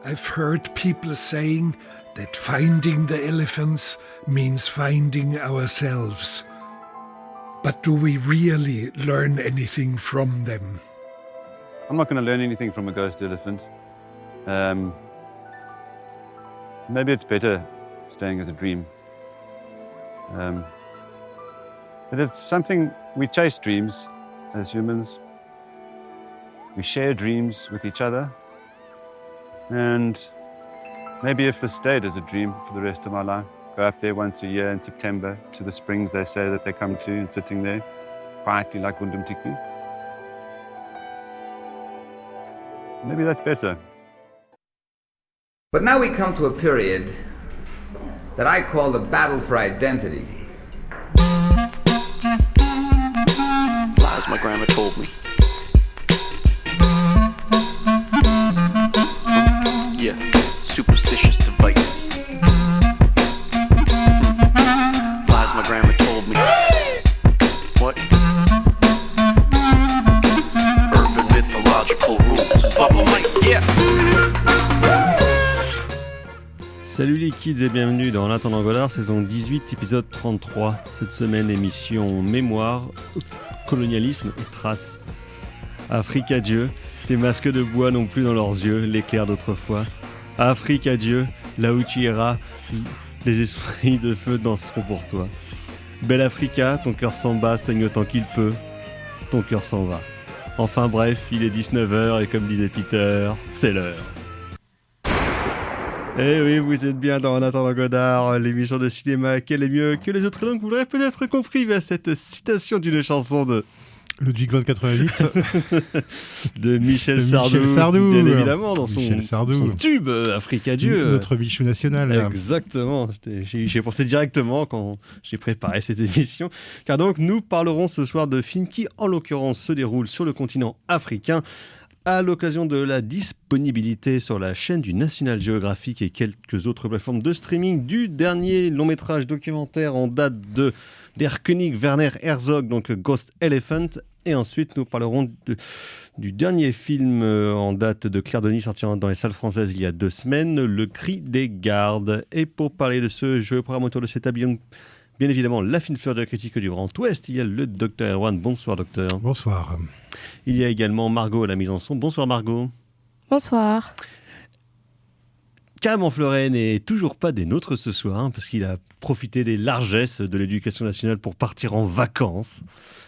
I've heard people saying that finding the elephants means finding ourselves. But do we really learn anything from them? I'm not going to learn anything from a ghost elephant. Maybe it's better staying as a dream. But it's something, we chase dreams as humans. We share dreams with each other. And maybe if this stayed as a dream for the rest of my life, go up there once a year in September to the springs they say that they come to, and sitting there quietly like Wundumtiku. Maybe that's better. But now we come to a period that I call the battle for identity. Lies my grandma told me. Yeah, superstitious devices. Lies my grandma told me. What? Urban mythological rules. Bubble mice, yeah. Salut les kids et bienvenue dans L'Intendant Godard, saison 18, épisode 33. Cette semaine, émission Mémoire, colonialisme et traces. Afrique adieu, tes masques de bois n'ont plus dans leurs yeux l'éclair d'autrefois. Afrique adieu, là où tu iras, les esprits de feu danseront pour toi. Belle Africa, ton cœur s'en bat, saigne autant qu'il peut, ton cœur s'en va. Enfin bref, il est 19h et comme disait Peter, c'est l'heure. Eh oui, vous êtes bien dans En attendant Godard, l'émission de cinéma qu'elle est mieux que les autres langues. Vous l'aurez peut-être compris via cette citation d'une chanson de Ludwig van 88 de Michel Sardou, bien évidemment, dans son tube Afrique Dieu. Notre bichou national. Exactement, j'ai pensé directement quand j'ai préparé cette émission. Car donc, nous parlerons ce soir de films qui, en l'occurrence, se déroulent sur le continent africain, à l'occasion de la disponibilité sur la chaîne du National Geographic et quelques autres plateformes de streaming du dernier long-métrage documentaire en date de Der König Werner Herzog, donc Ghost Elephant. Et ensuite, nous parlerons du dernier film en date de Claire Denis, sorti dans les salles françaises il y a 2 semaines, Le Cri des Gardes. Et pour parler de ce jeu programme autour de cette table, bien évidemment, la fine fleur de la critique du Grand Ouest, il y a le Dr Erwan. Bonsoir, docteur. Bonsoir. Il y a également Margot à la mise en son. Bonsoir, Margot. Bonsoir. Carrément Florey n'est toujours pas des nôtres ce soir, parce qu'il a profité des largesses de l'éducation nationale pour partir en vacances.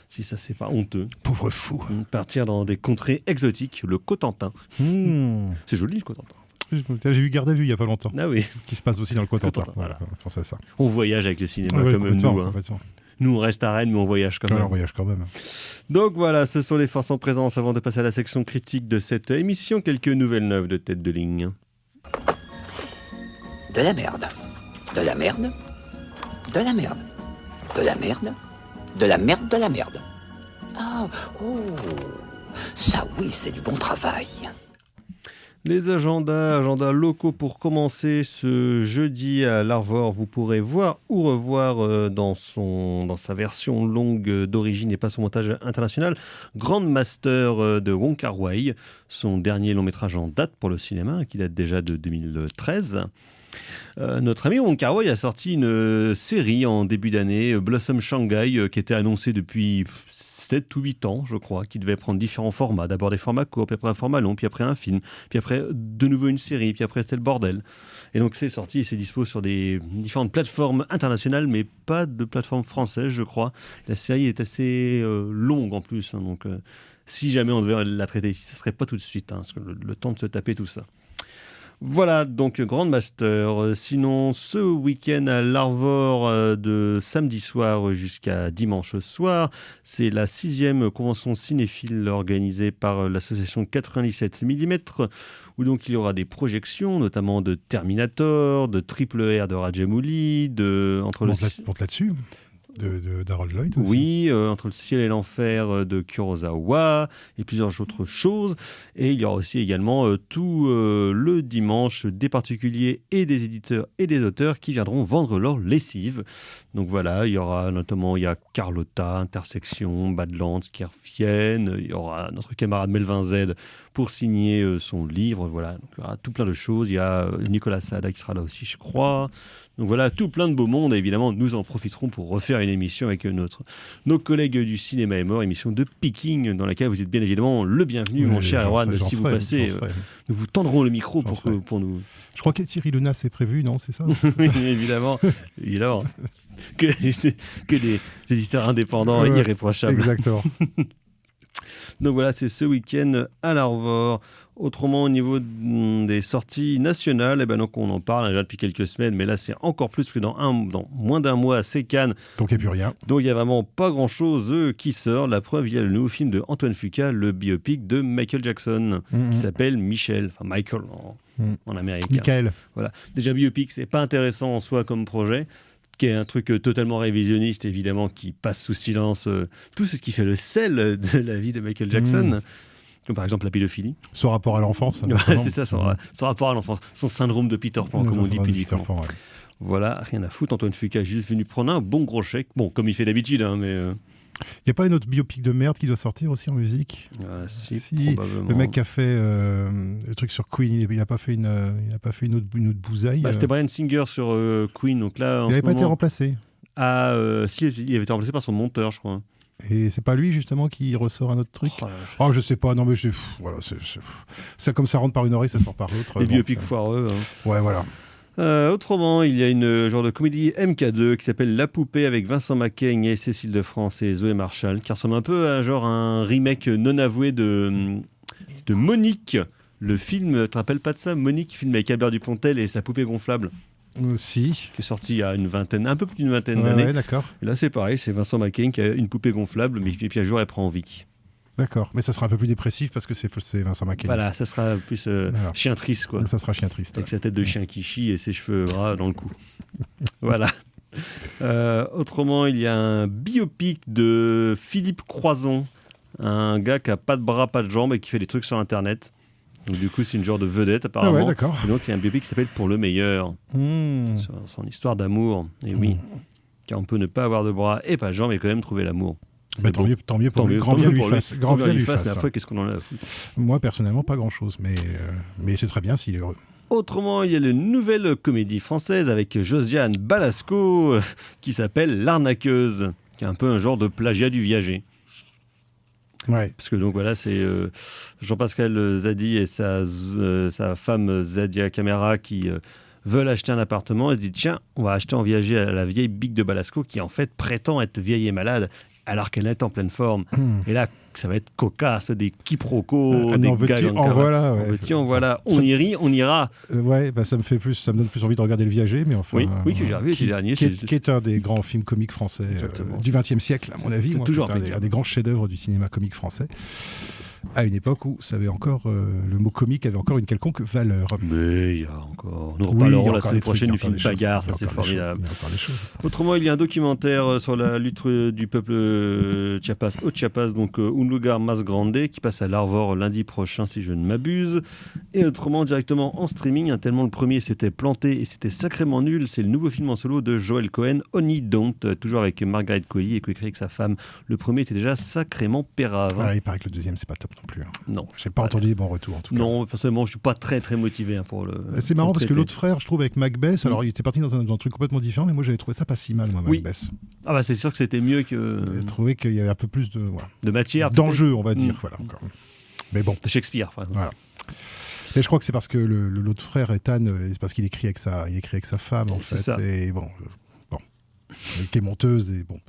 Si ça, c'est pas honteux. Pauvre fou. Partir dans des contrées exotiques, le Cotentin. C'est joli, le Cotentin. J'ai vu Garde à vue il y a pas longtemps. Ah oui. Qui se passe aussi dans le Cotentin. Voilà. Enfin, c'est ça. On voyage avec le cinéma, comme nous. Hein. Nous, on reste à Rennes, mais on voyage quand même. On voyage quand même. Donc voilà, ce sont les forces en présence. Avant de passer à la section critique de cette émission, quelques nouvelles neuves de tête de ligne. De la merde. De la merde. De la merde. De la merde. De la merde, de la merde. Ah, oh, ça oui, c'est du bon travail. Les agendas locaux pour commencer ce jeudi à l'Arvor. Vous pourrez voir ou revoir dans sa version longue d'origine et pas son montage international, Grand Master de Wong Kar-wai, son dernier long métrage en date pour le cinéma, qui date déjà de 2013. Notre ami Wong Kar-wai a sorti une série en début d'année, Blossom Shanghai, qui était annoncée depuis 7 ou 8 ans, je crois, qui devait prendre différents formats. D'abord des formats courts, puis après un format long, puis après un film, puis après de nouveau une série, puis après c'était le bordel. Et donc c'est sorti et c'est dispo sur des différentes plateformes internationales, mais pas de plateforme française, je crois. La série est assez longue en plus, hein, donc si jamais on devait la traiter ici, ce ne serait pas tout de suite, hein, parce que le temps de se taper tout ça. Voilà, donc Grand Master. Sinon, ce week-end à l'Arvor, de samedi soir jusqu'à dimanche soir, c'est la 6e convention cinéphile organisée par l'association 97 mm, où donc il y aura des projections, notamment de Terminator, de Triple R de Rajamouli, On monte là-dessus. d'Harold Lloyd aussi. Oui, Entre le ciel et l'enfer de Kurosawa et plusieurs autres choses. Et il y aura aussi également tout le dimanche des particuliers et des éditeurs et des auteurs qui viendront vendre leur lessive. Donc voilà, il y aura notamment Carlotta, Intersection, Badlands qui reviennent. Il y aura notre camarade Melvin Z pour signer son livre. Voilà, donc il y aura tout plein de choses. Il y a Nicolas Sada qui sera là aussi, je crois. Donc voilà, tout plein de beaux mondes. Et évidemment, nous en profiterons pour refaire une émission avec nos collègues du Cinéma est mort, émission de Picking, dans laquelle vous êtes bien évidemment le bienvenu, mon cher Erwan. Si vous passez, nous vous tendrons le micro pour nous... Je crois que Thierry Lenas est prévu, non? C'est ça? Oui, évidemment. Que des éditeurs indépendants et irréprochables. Exactement. Donc voilà, c'est ce week-end à l'Arvor. Autrement, au niveau des sorties nationales, donc on en parle déjà depuis quelques semaines, mais là c'est encore plus que dans moins d'un mois, c'est Cannes. Donc il n'y a plus rien. Donc il n'y a vraiment pas grand-chose qui sort. La preuve, il y a le nouveau film de Antoine Fuqua, le biopic de Michael Jackson, qui s'appelle Michael en américain. Michael. Voilà. Déjà, biopic, c'est pas intéressant en soi comme projet, qui est un truc totalement révisionniste, évidemment, qui passe sous silence tout ce qui fait le sel de la vie de Michael Jackson. Comme par exemple la pédophilie. Son rapport à l'enfance. C'est ça, son rapport à l'enfance. Son syndrome de Peter Pan, comme on dit pudiquement. Voilà, rien à foutre. Antoine Fuqua est juste venu prendre un bon gros chèque. Bon, comme il fait d'habitude, mais... Il n'y a pas une autre biopic de merde qui doit sortir aussi en musique? Si, probablement. Le mec qui a fait le truc sur Queen, il n'a pas fait une autre bousaille. C'était Bryan Singer sur Queen. Donc là, il n'avait pas été remplacé. Si, il avait été remplacé par son monteur, je crois. Et c'est pas lui justement qui ressort un autre truc? Je sais pas, non mais voilà, ça comme ça rentre par une oreille, ça sort par l'autre. Les biopics foireux. Ouais, voilà. Autrement, il y a une genre de comédie MK2 qui s'appelle La Poupée avec Vincent Macaigne et Cécile de France et Zoé Marshall, qui ressemble un peu à un remake non avoué de Monique. Le film, tu te rappelles pas de ça? Monique, film avec Albert Dupontel et sa poupée gonflable. Si. Qui est sorti il y a un peu plus d'une vingtaine d'années. Ouais, d'accord. Et là, c'est pareil, c'est Vincent Macaigne qui a une poupée gonflable, mais puis un jour, elle prend envie. D'accord, mais ça sera un peu plus dépressif parce que c'est Vincent Macaigne. Voilà, ça sera plus chien triste, quoi. Ça sera chien triste. Avec sa tête de chien qui chie et ses cheveux gras dans le cou. Voilà. Autrement, il y a un biopic de Philippe Croison, un gars qui a pas de bras, pas de jambes et qui fait des trucs sur Internet. Donc du coup, c'est une genre de vedette apparemment. Ah ouais, d'accord. Et donc il y a un biopic qui s'appelle Pour le meilleur, sur son histoire d'amour. Et oui, car on peut ne pas avoir de bras et pas de jambes et quand même trouver l'amour. Tant mieux pour lui. Grand bien lui fasse. Grand bien lui fasse. Mais après, qu'est-ce qu'on en a à foutre? Moi, personnellement, pas grand-chose, mais c'est très bien s'il est heureux. Autrement, il y a une nouvelle comédie française avec Josiane Balasco qui s'appelle L'Arnaqueuse, qui est un peu un genre de plagiat du Viager. Ouais. Parce que donc voilà, c'est Jean-Pascal Zadi et sa femme Zadia Camara qui veulent acheter un appartement et se disent tiens, on va acheter en Viager à la vieille Bic de Balasco qui en fait prétend être vieille et malade alors qu'elle est en pleine forme. Et là, ça va être cocasse, des quiproquos, des gags. En voilà, on y rit, on ira. Ouais, ça me donne plus envie de regarder Le Viager, mais enfin. Oui, que j'ai revu ces derniers. Qui est un des grands films comiques français du XXe siècle, à mon avis. C'est toujours un des grands chefs-d'œuvre du cinéma comique français. À une époque où ça avait encore, le mot comique avait encore une quelconque valeur. Mais il y a encore. Nous reparlerons la semaine prochaine du film Bagarre, ça c'est formidable. Autrement, il y a un documentaire sur la lutte du peuple Chiapas, au Chiapas, donc Un lugar más grande, qui passe à l'Arvor lundi prochain, si je ne m'abuse. Et autrement, directement en streaming, tellement le premier s'était planté et c'était sacrément nul, c'est le nouveau film en solo de Joel Cohen, Only Don't, toujours avec Margaret Qualley et coécrit avec sa femme. Le premier était déjà sacrément pérave. Il paraît que le deuxième, c'est pas top non plus. Non. J'ai pas entendu des bons retours en tout cas. Non, personnellement, je suis pas très très motivé pour le. C'est marrant parce que l'autre frère, je trouve, avec Macbeth, alors il était parti dans un truc complètement différent, mais moi j'avais trouvé ça pas si mal, moi, Macbeth. Ah bah c'est sûr que c'était mieux que. J'ai trouvé qu'il y avait un peu plus de matière, d'enjeu, on va dire. Voilà, encore. Mais bon. De Shakespeare, par exemple. Voilà. Mais je crois que c'est parce que l'autre frère, Ethan, c'est parce qu'il écrit avec sa femme, en fait. Ça. Et bon, qui est monteuse et bon.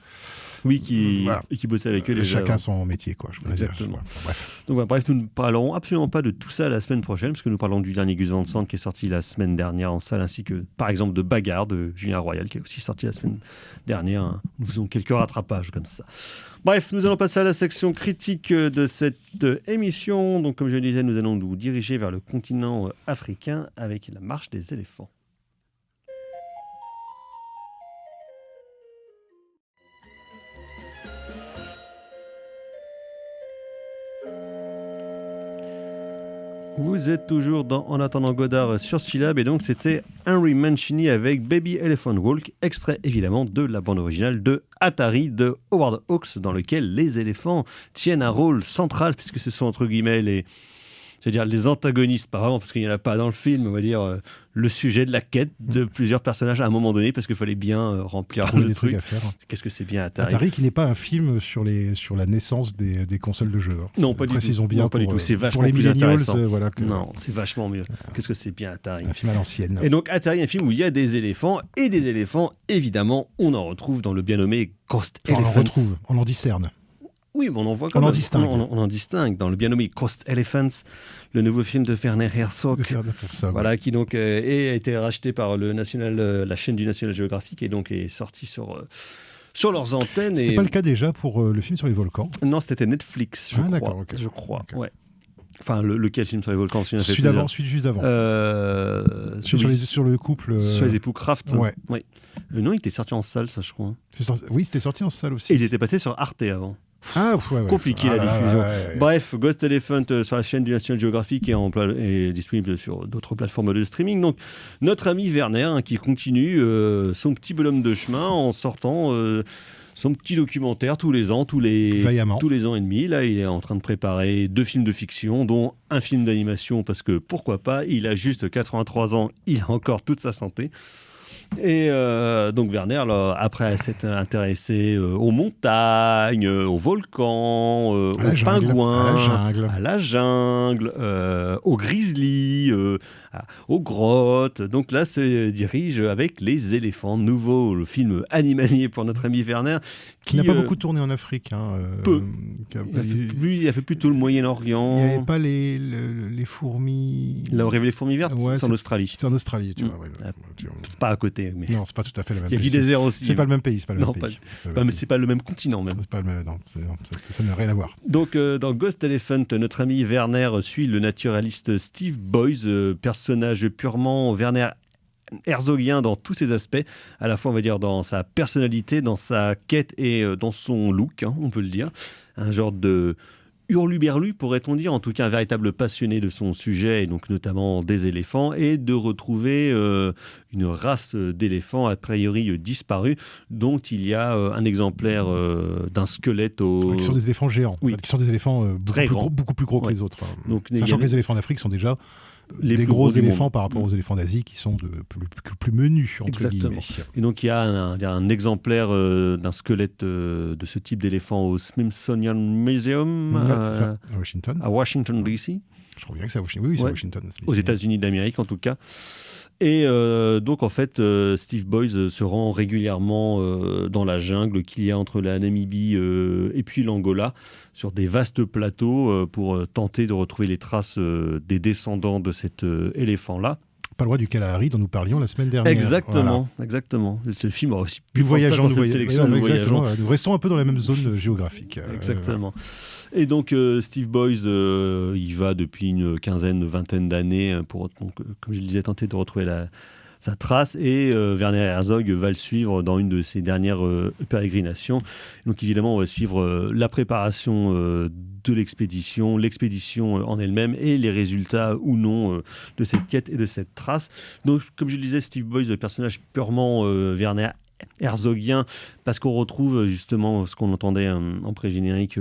Oui, qui bossait avec eux déjà. Chacun son métier, quoi. Exactement. Bref. Donc, bref, nous ne parlerons absolument pas de tout ça la semaine prochaine, parce que nous parlons du dernier Gus Van Sant qui est sorti la semaine dernière en salle, ainsi que, par exemple, de Bagarre de Julien Royal qui est aussi sorti la semaine dernière. Nous faisons quelques rattrapages comme ça. Bref, nous allons passer à la section critique de cette émission. Donc, comme je le disais, nous allons nous diriger vers le continent africain avec la marche des éléphants. Vous êtes toujours dans En attendant Godard sur Syllab et donc c'était Henry Mancini avec Baby Elephant Walk, extrait évidemment de la bande originale de Atari de Howard Hawks dans lequel les éléphants tiennent un rôle central puisque ce sont entre guillemets les antagonistes, pas vraiment parce qu'il n'y en a pas dans le film, on va dire le sujet de la quête de plusieurs personnages à un moment donné parce qu'il fallait bien remplir Trouver le des truc. trucs à faire. Qu'est-ce que c'est bien Atari. Atari qui n'est pas un film sur la naissance des consoles de jeux. Non, pas du tout. Précisons bien Non, pas du tout. C'est vachement pour les plus millennials, intéressant. voilà Non, c'est vachement mieux. Qu'est-ce que c'est bien Atari. un film à l'ancienne. Et donc Atari, un film où il y a des éléphants, et des éléphants, évidemment, on en retrouve dans le bien nommé Ghost Enfin, Elephants. on en discerne. Oui, mais on en voit On en même. distingue. On en distingue dans le bien nommé Ghost Elephants, le nouveau film de Werner Herzog. De faire ça. Voilà, qui donc a été racheté par la chaîne du National Geographic et donc est sorti sur leurs antennes. C'était pas le cas déjà pour le film sur les volcans. Non, c'était Netflix, je crois. D'accord, ok. Je crois, Ok. ouais. Enfin, lequel film sur les volcans Celui d'avant, celui juste d'avant. Sur le couple. Sur les époux Kraft. Ouais. Oui. Non, il était sorti en salle, ça, je crois. Oui, c'était sorti en salle aussi. Et il était passé sur Arte avant. Ah, ouais. Compliqué la diffusion. Bref, Ghost Elephant sur la chaîne du National Geographic est disponible sur d'autres plateformes de streaming. Donc, notre ami Werner qui continue son petit bonhomme de chemin en sortant son petit documentaire tous les ans et demi. Là, il est en train de préparer 2 films de fiction, dont un film d'animation parce que pourquoi pas, il a juste 83 ans, il a encore toute sa santé. Et donc Werner, là, après s'être intéressé aux montagnes, aux volcans, aux pingouins, à la jungle, aux grizzlies, aux grottes. Donc là, se dirige avec les éléphants. Nouveau, le film animalier pour notre ami Werner. Qui n'a pas beaucoup tourné en Afrique. Peu. Il a fait plutôt le Moyen-Orient. Il n'y avait pas les fourmis. Là où rêvent les fourmis vertes, ouais, c'est en Australie. C'est en Australie, tu vois. Ouais, c'est pas à côté. Mais... Non, c'est pas tout à fait le même pays. Il y a du désert aussi. C'est pas le même pays. Mais c'est pas le même continent même. C'est pas le même, non, ça n'a rien à voir. Donc dans Ghost Elephant, notre ami Werner suit le naturaliste Steve Boys, personnage purement Werner herzogien dans tous ses aspects, à la fois on va dire dans sa personnalité, dans sa quête et dans son look, on peut le dire. Un genre de hurluberlu, pourrait-on dire, en tout cas un véritable passionné de son sujet, et donc notamment des éléphants, et de retrouver une race d'éléphants a priori disparue, dont il y a un exemplaire d'un squelette qui sont des éléphants géants, oui. Qui sont des éléphants beaucoup plus gros que les autres. Donc, sachant que les éléphants d'Afrique sont déjà des gros éléphants par rapport aux éléphants d'Asie qui sont plus menus, entre guillemets. Et donc il y a un exemplaire d'un squelette de ce type d'éléphant au Smithsonian Museum à Washington DC. Je crois bien que c'est à Washington. Oui, c'est à Washington. Aux États-Unis d'Amérique en tout cas. Et donc en fait, Steve Boys se rend régulièrement dans la jungle qu'il y a entre la Namibie et puis l'Angola, sur des vastes plateaux pour tenter de retrouver les traces des descendants de cet éléphant-là. Pas loin du Kalahari dont nous parlions la semaine dernière. Exactement. Ce film a aussi pu voyageons dans cette sélection. Nous restons un peu dans la même zone géographique. Exactement. Et donc Steve Boys, il va depuis une vingtaine d'années pour, donc, comme je le disais, tenter de retrouver sa trace, et Werner Herzog va le suivre dans une de ses dernières pérégrinations. Donc évidemment, on va suivre la préparation de l'expédition en elle-même et les résultats ou non de cette quête et de cette trace. Donc comme je le disais, Steve Boys, le personnage purement Werner Herzogien, parce qu'on retrouve justement ce qu'on entendait en pré-générique,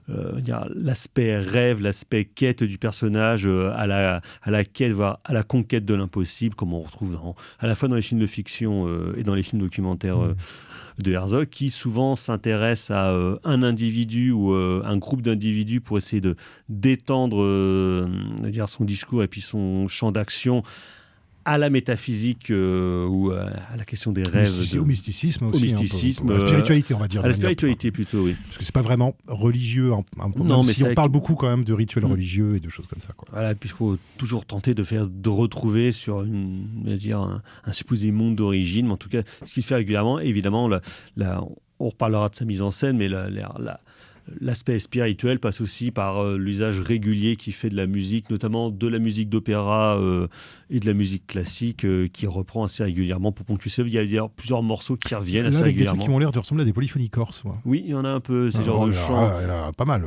l'aspect rêve, l'aspect quête du personnage, à la quête, voire à la conquête de l'impossible, comme on retrouve à la fois dans les films de fiction et dans les films documentaires de Herzog, qui souvent s'intéresse à un individu ou un groupe d'individus pour essayer de d'étendre son discours et puis son champ d'action à la métaphysique ou à la question des rêves. Au mysticisme aussi. Au mysticisme. À la spiritualité, on va dire. À la spiritualité plutôt, oui. Parce que c'est pas vraiment religieux. Non, mais on parle beaucoup quand même de rituels religieux et de choses comme ça. Voilà, puis il faut toujours tenter de retrouver sur un supposé monde d'origine. Mais en tout cas, ce qu'il fait régulièrement, évidemment, on reparlera de sa mise en scène, mais l'aspect spirituel passe aussi par l'usage régulier qu'il fait de la musique, notamment de la musique d'opéra et de la musique classique qui reprend assez régulièrement pour ponctuer ça. Il y a plusieurs morceaux qui reviennent assez avec régulièrement. Des trucs qui ont l'air de ressembler à des polyphonies corses. Oui, il y en a un peu, ces genres de chants. Il y en a pas mal.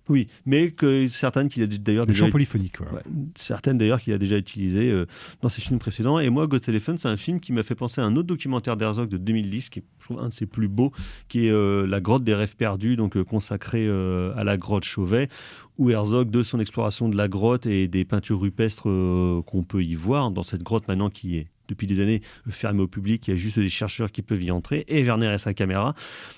Oui, mais que certaines qu'il a d'ailleurs des chants polyphoniques. Voilà. Ouais, certaines d'ailleurs qu'il a déjà utilisées dans ses films précédents. Et moi, Ghost Elephant, c'est un film qui m'a fait penser à un autre documentaire d'Herzog de 2010, qui est, je trouve, un de ses plus beaux, qui est La grotte des rêves perdus, donc consacré à la grotte Chauvet, où Herzog, de son exploration de la grotte et des peintures rupestres qu'on peut y voir dans cette grotte maintenant qui est depuis des années fermée au public, il y a juste des chercheurs qui peuvent y entrer, et Werner et sa caméra,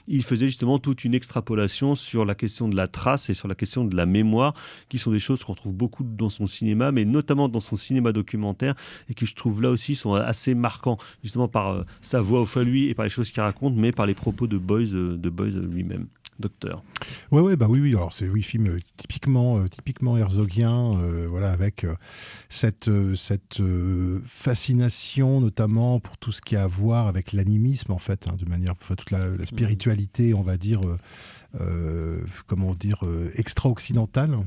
il faisait justement toute une extrapolation sur la question de la trace et sur la question de la mémoire, qui sont des choses qu'on trouve beaucoup dans son cinéma, mais notamment dans son cinéma documentaire, et qui je trouve là aussi sont assez marquants, justement par sa voix off à lui et par les choses qu'il raconte, mais par les propos de Boyce lui-même. Docteur. Oui. Alors c'est film typiquement herzogien, voilà, avec cette fascination notamment pour tout ce qui a à voir avec l'animisme en fait, de manière toute la spiritualité, on va dire. Extra-occidentale,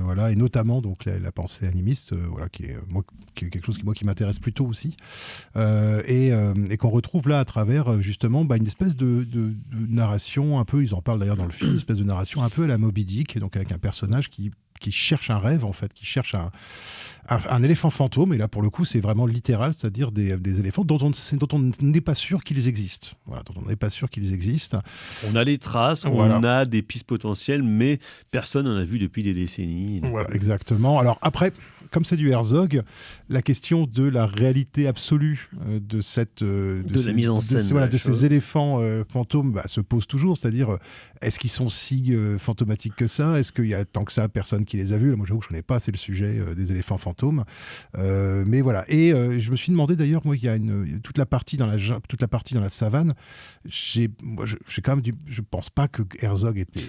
voilà, et notamment donc la pensée animiste, voilà, qui est quelque chose qui m'intéresse plutôt aussi, et qu'on retrouve là à travers justement une espèce de narration un peu, ils en parlent d'ailleurs dans le film, une espèce de narration un peu à la Moby Dick, et donc avec un personnage qui cherche un rêve en fait, qui cherche un éléphant fantôme, et là pour le coup c'est vraiment littéral, c'est-à-dire des éléphants dont on n'est pas sûr qu'ils existent. Voilà, dont on n'est pas sûr qu'ils existent. On a les traces, voilà. On a des pistes potentielles, mais personne n'en a vu depuis des décennies. Voilà, exactement. Alors après, comme c'est du Herzog, la question de la réalité absolue de la mise en scène de ces éléphants fantômes se pose toujours, c'est-à-dire est-ce qu'ils sont si fantomatiques que ça ? Est-ce qu'il y a tant que ça personne qui les a vus ? Là, moi j'avoue que je ne connais pas assez le sujet des éléphants fantômes. Mais voilà. Et je me suis demandé d'ailleurs, moi, il y a toute la partie dans la savane. J'ai quand même je pense pas que Herzog était,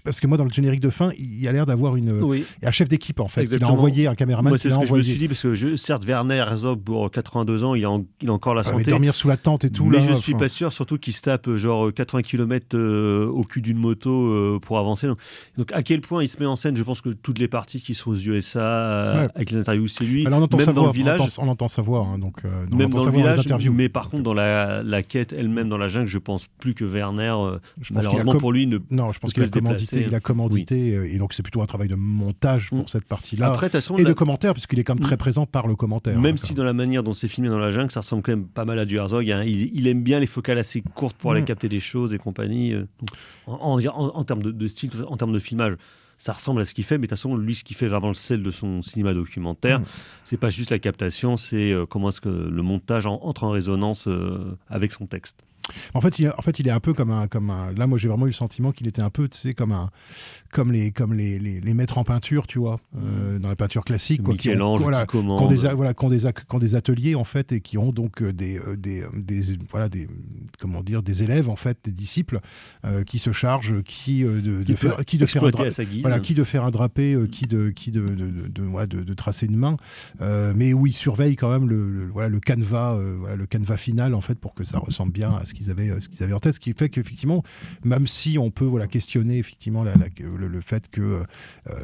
parce que moi dans le générique de fin, il a l'air d'avoir un chef d'équipe en fait. Exactement. Il a envoyé un caméraman. Moi, c'est ce que je me suis dit, parce que certes Werner Herzog pour 82 ans, il a encore la santé. Dormir sous la tente et tout. Mais là, je suis pas sûr, surtout qu'il se tape genre 80 km au cul d'une moto pour avancer. Donc à quel point il se met en scène, je pense que toutes les parties qui sont aux USA avec les interviews, c'est lui. Alors, on entend même sa dans voix, le village, on entend sa voix, donc même dans le village, interviews. mais par contre dans la quête elle-même dans la jungle, je pense plus que Werner, malheureusement pour lui, je pense qu'il a commandité, et donc c'est plutôt un travail de montage pour cette partie-là. Après, de commentaire, puisqu'il est quand même très présent par le commentaire. Même si dans la manière dont c'est filmé dans la jungle, ça ressemble quand même pas mal à du Herzog. Il aime bien les focales assez courtes pour aller capter des choses et compagnie. En termes de style, en termes de filmage, ça ressemble à ce qu'il fait, mais de toute façon, lui, ce qui fait vraiment le sel de son cinéma documentaire, c'est pas juste la captation, c'est comment est-ce que le montage entre en résonance avec son texte. En fait, il est un peu comme un. Là, moi, j'ai vraiment eu le sentiment qu'il était un peu, tu sais, comme les maîtres en peinture, tu vois, dans la peinture classique, Michel-Ange qui commande, qui ont des ateliers en fait, et qui ont donc des élèves en fait, des disciples qui se chargent de faire un drapé, de tracer une main, mais où ils surveillent quand même le canevas final en fait, pour que ça ressemble bien à ce qu'ils avaient en tête, ce qui fait qu'effectivement, même si on peut questionner effectivement le fait que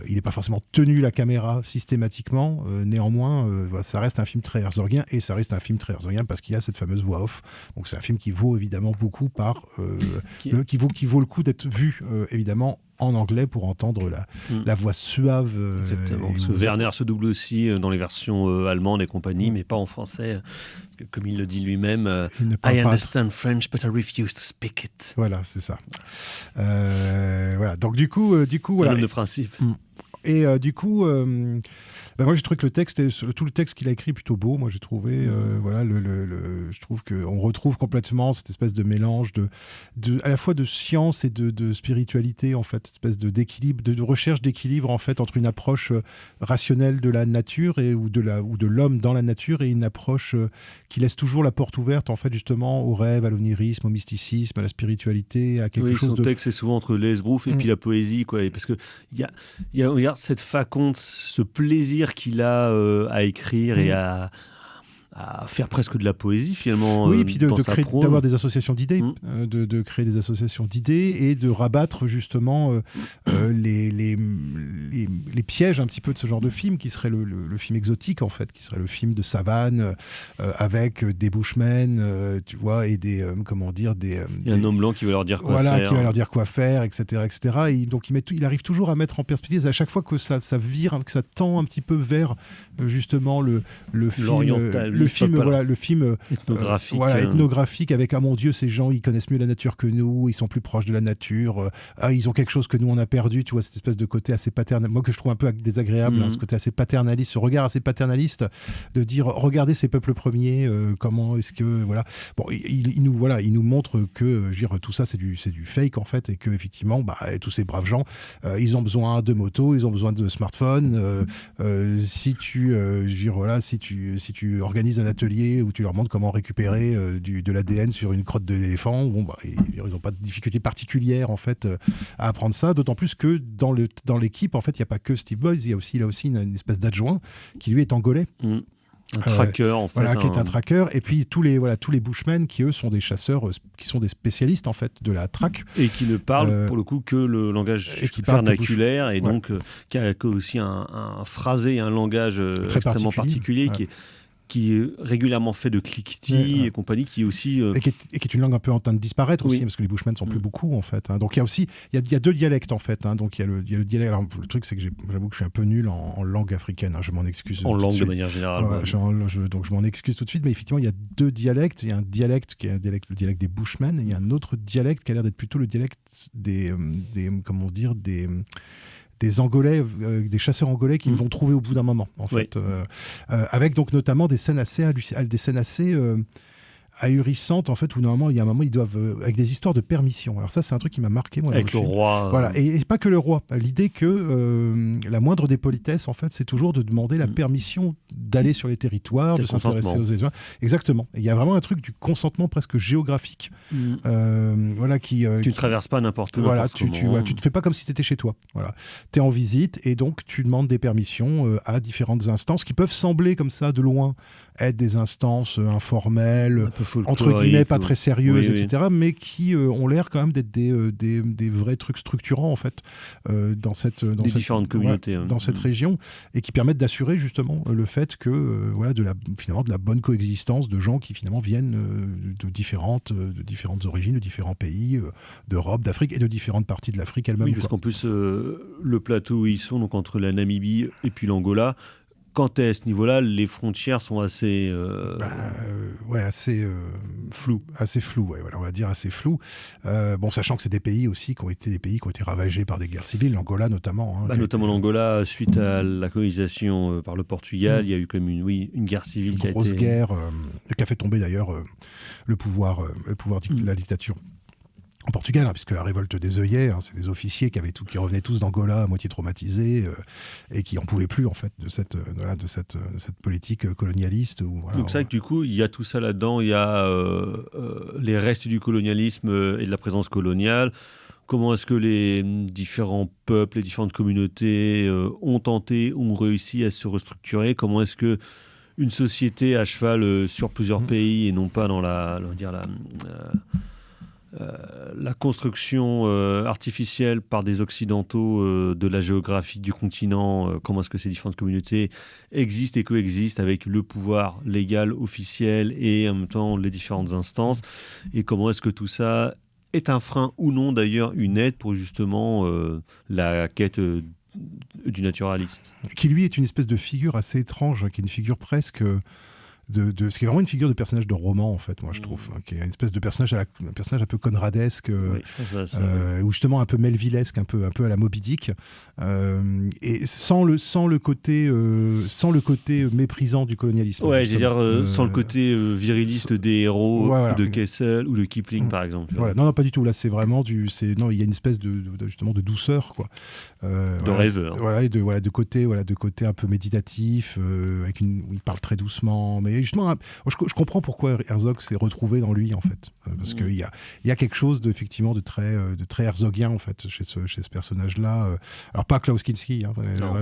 il n'est pas forcément tenu la caméra systématiquement, néanmoins ça reste un film très herzogien, et ça reste un film très herzogien parce qu'il y a cette fameuse voix off. Donc c'est un film qui vaut évidemment beaucoup qui vaut le coup d'être vu évidemment en anglais pour entendre la voix suave. Exactement. Parce que Werner se double aussi dans les versions allemandes et compagnie, mais pas en français. Comme il le dit lui-même, I understand French, but I refuse to speak it. Voilà, c'est ça. Voilà. Donc du coup, voilà. Le principe. Et du coup, moi j'ai trouvé que le texte, tout le texte qu'il a écrit est plutôt beau. Moi j'ai trouvé, voilà, je trouve qu'on retrouve complètement cette espèce de mélange à la fois de science et de spiritualité en fait, cette espèce d'équilibre, de recherche d'équilibre en fait entre une approche rationnelle de la nature ou de l'homme dans la nature, et une approche qui laisse toujours la porte ouverte en fait justement au rêve, à l'onirisme, au mysticisme, à la spiritualité, à quelque chose son texte c'est souvent entre l'esbrouf et puis la poésie, quoi. Et parce que il y a cette faconde, ce plaisir qu'il a à écrire et à faire presque de la poésie finalement. Oui, et puis d'avoir des associations d'idées, de créer des associations d'idées et de rabattre justement les pièges un petit peu de ce genre de film qui serait le film exotique en fait, qui serait le film de savane avec des bushmen, tu vois, et des un homme blanc qui va leur dire quoi faire. Voilà, qui va leur dire quoi faire, etc., etc. Et donc il arrive toujours à mettre en perspective à chaque fois que ça vire, que ça tend un petit peu vers justement le film ethnographique avec mon Dieu, ces gens ils connaissent mieux la nature que nous, ils sont plus proches de la nature, ils ont quelque chose que nous on a perdu, tu vois, cette espèce de côté assez paternel, moi que je trouve un peu désagréable, ce côté assez paternaliste, ce regard assez paternaliste de dire regardez ces peuples premiers, comment est-ce que voilà, bon il nous montre que je veux dire, tout ça c'est du fake en fait, et que effectivement tous ces braves gens ils ont besoin de motos, ils ont besoin de smartphones, si tu organises un atelier où tu leur montres comment récupérer de l'ADN sur une crotte d'éléphant, ils n'ont pas de difficulté particulière en fait à apprendre ça, d'autant plus que dans l'équipe en fait il n'y a pas que Steve Boys, il a aussi une espèce d'adjoint qui lui est angolais. Un tracker en fait. Voilà, qui est un tracker. Et puis tous les bushmen qui eux sont des chasseurs, qui sont des spécialistes en fait de la traque. Et qui ne parlent pour le coup que le langage vernaculaire et donc qui a aussi un phrasé et un langage extrêmement particulier qui est régulièrement fait de cliquetis et compagnie, qui est aussi... Et qui est une langue un peu en train de disparaître aussi, parce que les bushmen ne sont plus beaucoup, en fait. Donc, il y a deux dialectes, en fait. Donc, il y a le dialecte... Alors, le truc, c'est que j'avoue que je suis un peu nul en langue africaine. Je m'en excuse. En langue, de manière générale. Donc, je m'en excuse tout de suite. Mais effectivement, il y a deux dialectes. Il y a un dialecte qui est le dialecte des bushmen, et il y a un autre dialecte qui a l'air d'être plutôt le dialecte des Angolais, des chasseurs angolais qu'ils vont trouver au bout d'un moment, en fait. Avec donc notamment des scènes assez ahurissantes, en fait, où normalement, il y a un moment, ils doivent, avec des histoires de permission. Alors ça, c'est un truc qui m'a marqué, moi, avec le roi. Voilà, et pas que le roi. L'idée que la moindre des politesses, en fait, c'est toujours de demander la permission d'aller sur les territoires, de s'intéresser aux éléments. Exactement. Et il y a vraiment un truc du consentement presque géographique. Voilà, qui... tu ne traverses pas n'importe où. Voilà, tu te fais pas comme si tu étais chez toi. Voilà. Tu es en visite et donc tu demandes des permissions à différentes instances qui peuvent sembler comme ça de loin être des instances informelles, entre guillemets pas très sérieuses, etc., mais qui ont l'air quand même d'être des vrais trucs structurants en fait dans cette différentes communautés, dans cette région, et qui permettent d'assurer justement le fait que finalement de la bonne coexistence de gens qui finalement viennent de différentes origines, de différents pays d'Europe, d'Afrique et de différentes parties de l'Afrique elle-même. Oui, parce qu'en plus le plateau où ils sont, donc entre la Namibie et puis l'Angola, quand tu es à ce niveau-là, les frontières sont assez... assez floues. Assez floues, on va dire assez floues. Sachant que c'est des pays aussi qui ont été ravagés par des guerres civiles, l'Angola notamment. Notamment l'Angola, suite à la colonisation par le Portugal, il y a eu comme une guerre civile. Une grosse guerre qui a fait tomber d'ailleurs le pouvoir de la dictature. En Portugal, puisque la révolte des œillets, c'est des officiers qui revenaient tous d'Angola à moitié traumatisés et qui n'en pouvaient plus en fait de cette politique colonialiste. Donc c'est vrai que du coup, il y a tout ça là-dedans, il y a les restes du colonialisme et de la présence coloniale. Comment est-ce que les différents peuples, les différentes communautés ont réussi à se restructurer? Comment est-ce que une société à cheval sur plusieurs pays et non pas dans la construction artificielle par des occidentaux de la géographie du continent, comment est-ce que ces différentes communautés existent et coexistent avec le pouvoir légal, officiel et en même temps les différentes instances, et comment est-ce que tout ça est un frein ou non, d'ailleurs une aide pour justement la quête du naturaliste. Qui lui est une espèce de figure assez étrange, qui est une figure presque... ce qui est vraiment une figure de personnage de roman en fait, moi je trouve, qui est une espèce de personnage un personnage un peu conradesque, ou justement un peu melvillesque, un peu à la Moby Dick, et sans le côté méprisant du colonialisme. Sans le côté viriliste des héros de Kessel ou de Kipling par exemple. Non, pas du tout. Là, c'est vraiment il y a une espèce justement de douceur, quoi. De rêveur. Et de côté un peu méditatif, où il parle très doucement, mais Et justement, je comprends pourquoi Herzog s'est retrouvé dans lui, en fait. Parce qu'il y a quelque chose effectivement de très herzogien, en fait, chez ce personnage-là. Alors, pas Klaus Kinski, hein,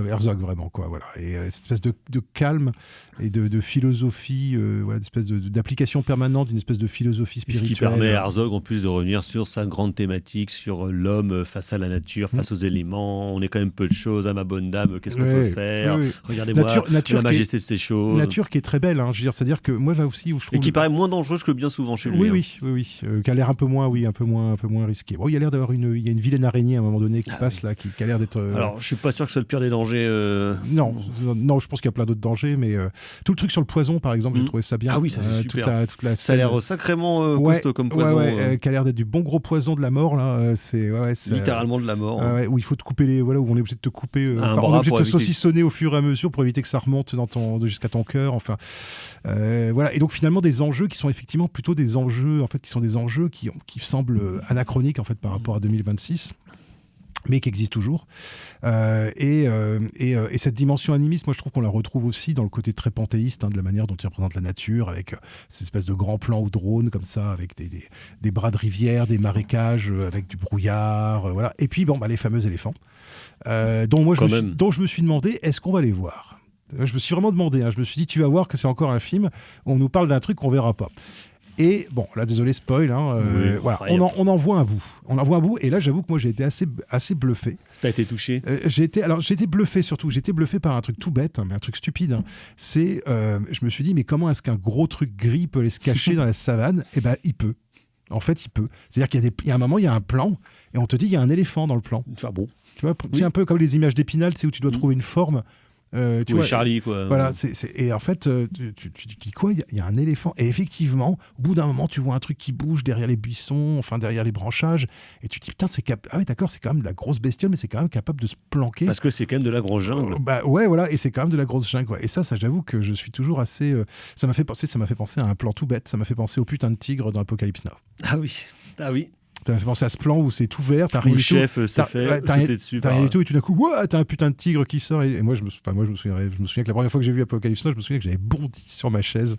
Herzog, vraiment, quoi. Voilà. Et cette espèce de calme et de philosophie, voilà, d'espèce d'application permanente d'une espèce de philosophie spirituelle. Ce qui permet à Herzog, en plus, de revenir sur sa grande thématique, sur l'homme face à la nature, face aux éléments. On est quand même peu de choses, à ma bonne dame, qu'est-ce qu'on peut faire ? Regardez-moi la majesté de ces choses. Nature qui est très belle, hein, je veux dire, c'est-à-dire que moi, là aussi, où je trouve... Et qui paraît moins dangereuse que bien souvent chez lui. Oui, qui a l'air un peu moins risqué. Bon, il y a l'air d'avoir une vilaine araignée à un moment donné qui passe là, qui a l'air d'être... Alors, je suis pas sûr que ce soit le pire des dangers. Non, je pense qu'il y a plein d'autres dangers, mais tout le truc sur le poison, par exemple, j'ai trouvé ça bien. Ah oui, ça c'est super. Toute la ça a l'air sacrément costaud comme poison. Qui a l'air d'être du bon gros poison de la mort là. C'est littéralement de la mort. Où il faut te couper où on est obligé de te couper, on est obligé de te saucissonner au fur et à mesure pour éviter que ça remonte jusqu'à ton cœur. Enfin, voilà. Et donc finalement des enjeux qui sont effectivement plutôt des enjeux en fait qui sont des enjeux qui semblent anachroniques en fait par rapport à 2026. Mais qui existe toujours. Et cette dimension animiste, moi je trouve qu'on la retrouve aussi dans le côté très panthéiste de la manière dont il représente la nature, avec ces espèces de grands plans ou drones comme ça, avec des bras de rivière, des marécages, avec du brouillard, voilà. Et puis les fameux éléphants, dont je me suis demandé, est-ce qu'on va les voir ? Je me suis vraiment demandé, je me suis dit, tu vas voir que c'est encore un film où on nous parle d'un truc qu'on verra pas. Et bon, là, désolé, spoil, voilà, on en voit un bout. On en voit un bout, et là, j'avoue que moi, j'ai été assez bluffé. T'as été touché ? J'ai été bluffé surtout. J'ai été bluffé par un truc tout bête, mais un truc stupide. C'est, je me suis dit, mais comment est-ce qu'un gros truc gris peut aller se cacher dans la savane ? Eh ben, il peut. En fait, il peut. C'est-à-dire qu'il y a un moment, il y a un plan, et on te dit, il y a un éléphant dans le plan. Enfin bon. Tu vois, c'est un peu comme les images d'Épinal, où tu dois trouver une forme. Tu vois, Charlie, quoi. Voilà, et en fait, tu dis quoi ? Il y a un éléphant. Et effectivement, au bout d'un moment, tu vois un truc qui bouge derrière les buissons, enfin derrière les branchages, et tu te dis putain, ah oui, d'accord, c'est quand même de la grosse bestiole, mais c'est quand même capable de se planquer. Parce que c'est quand même de la grosse jungle. Voilà, et c'est quand même de la grosse jungle, quoi. Et ça, j'avoue que je suis toujours assez. Ça m'a fait penser à un plan tout bête. Ça m'a fait penser au putain de tigre dans Apocalypse Now. Ah oui. Ça m'a fait penser à ce plan où c'est tout vert, t'as rien du tout. Le chef s'est fait sauter dessus. T'as rien du tout, et tout d'un coup, t'as un putain de tigre qui sort. Et moi, je me souviens que la première fois que j'ai vu Apocalypse Now, je me souviens que j'avais bondi sur ma chaise.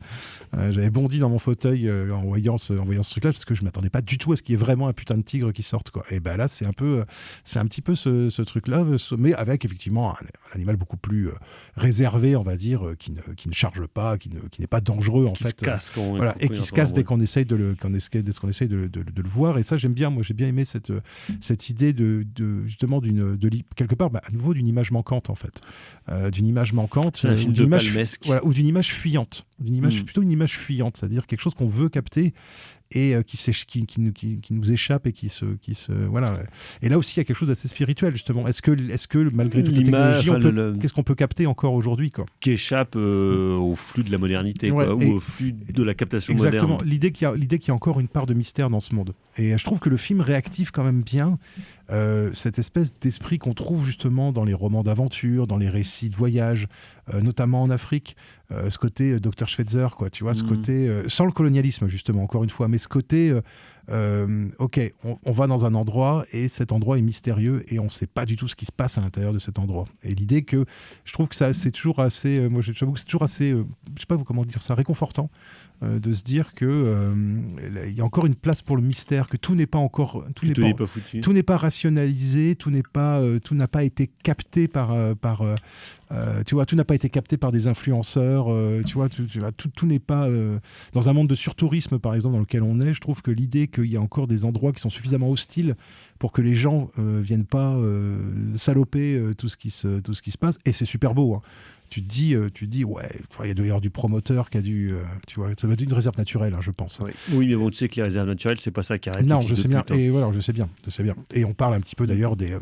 J'avais bondi dans mon fauteuil en voyant ce truc-là, parce que je m'attendais pas du tout à ce qu'il y ait vraiment un putain de tigre qui sorte, quoi. Et là, c'est un petit peu ce truc-là, mais avec effectivement un animal beaucoup plus réservé, on va dire, qui ne charge pas, qui n'est pas dangereux, en fait. Et qui se casse dès qu'on essaye de le voir. Et ça, j'aime bien. Moi, j'ai bien aimé cette idée justement quelque part, à nouveau, d'une image manquante, en fait. D'une image manquante. C'est un film de Palmesque. Voilà, ou d'une image fuyante. Plutôt une image fuyante, c'est-à-dire quelque chose qu'on veut capter et qui nous échappe et qui se voilà. Et là aussi, il y a quelque chose d'assez spirituel, justement. Est-ce que malgré toute la technologie, qu'est-ce qu'on peut capter encore aujourd'hui, quoi ? Qui échappe au flux de la modernité, quoi, ou au flux de la captation moderne. Exactement. L'idée qu'il y a encore une part de mystère dans ce monde. Et je trouve que le film réactive quand même bien cette espèce d'esprit qu'on trouve justement dans les romans d'aventure, dans les récits de voyage, notamment en Afrique. Ce côté Dr Schweitzer, quoi, tu vois, ce côté sans le colonialisme, justement, encore une fois, mais ce côté ok, on va dans un endroit et cet endroit est mystérieux et on ne sait pas du tout ce qui se passe à l'intérieur de cet endroit. Et l'idée que je trouve que ça, c'est toujours assez, moi j'avoue que c'est toujours assez, je sais pas comment dire ça, réconfortant de se dire que il y a encore une place pour le mystère, que tout n'est pas encore, tout n'est pas rationalisé, tout n'a pas été capté par tu vois, tout n'a pas été capté par des influenceurs, tu vois, tout n'est pas dans un monde de surtourisme par exemple dans lequel on est. Je trouve que l'idée qu'il y a encore des endroits qui sont suffisamment hostiles pour que les gens viennent pas saloper tout ce qui se passe, et c'est super beau, hein. Tu te dis ouais, il doit y avoir du promoteur qui a dû tu vois, ça doit être une réserve naturelle, hein, je pense. Oui, mais bon, tu sais que les réserves naturelles, c'est pas ça qui arrête. Non, je sais bien. Et voilà, je sais bien. Et on parle un petit peu d'ailleurs des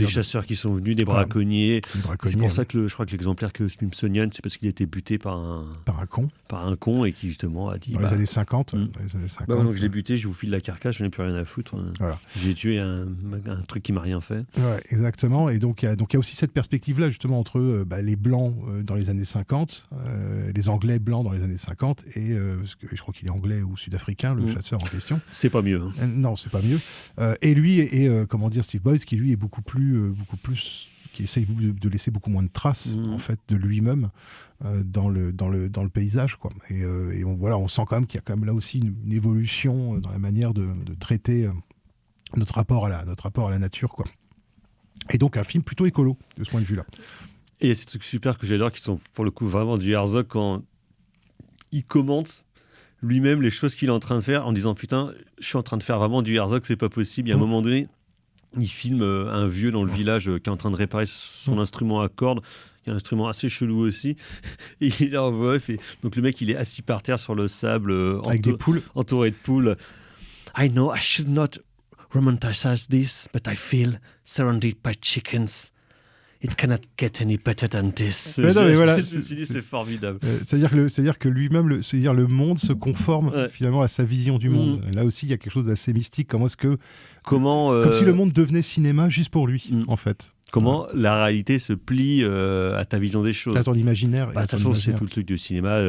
chasseurs qui sont venus, des braconniers. C'est pour ça que je crois que l'exemplaire que Smithsonian, c'est parce qu'il a été buté par un con et qui justement a dit dans les années 50. Dans les années 50. Donc je l'ai buté, je vous file la carcasse, je n'ai plus rien à foutre. Voilà. J'ai tué un truc qui m'a rien fait. Ouais, exactement. Et donc il y a aussi cette perspective là justement entre les blancs dans les années 50, les Anglais blancs dans les années 50 et je crois qu'il est anglais ou sud-africain, le chasseur en question. C'est pas mieux. Non, c'est pas mieux. Et lui et Steve Boyce qui lui est beaucoup plus qui essaye de laisser beaucoup moins de traces en fait de lui-même dans le paysage, quoi. Et on sent quand même qu'il y a quand même là aussi une évolution dans la manière de traiter notre rapport à la nature, quoi. Et donc un film plutôt écolo de ce point de vue-là. Et il y a ces trucs super que j'adore qui sont pour le coup vraiment du Herzog quand il commente lui-même les choses qu'il est en train de faire en disant putain, je suis en train de faire vraiment du Herzog, c'est pas possible. Il y a un moment donné, il filme un vieux dans le village qui est en train de réparer son instrument à cordes. Il y a un instrument assez chelou aussi. Et il est en voix off. Et donc le mec, il est assis par terre sur le sable avec des poules, entouré de poules. I know I should not romanticize this, but I feel surrounded by chickens. It cannot get any better than this. Mais non, mais voilà, je me suis dit, c'est formidable. C'est-à-dire que lui-même, le monde se conforme finalement à sa vision du monde. Là aussi, il y a quelque chose d'assez mystique. Comme si le monde devenait cinéma juste pour lui, en fait. Comment la réalité se plie à ta vision des choses. À ton imaginaire. De toute façon, c'est tout le truc du cinéma.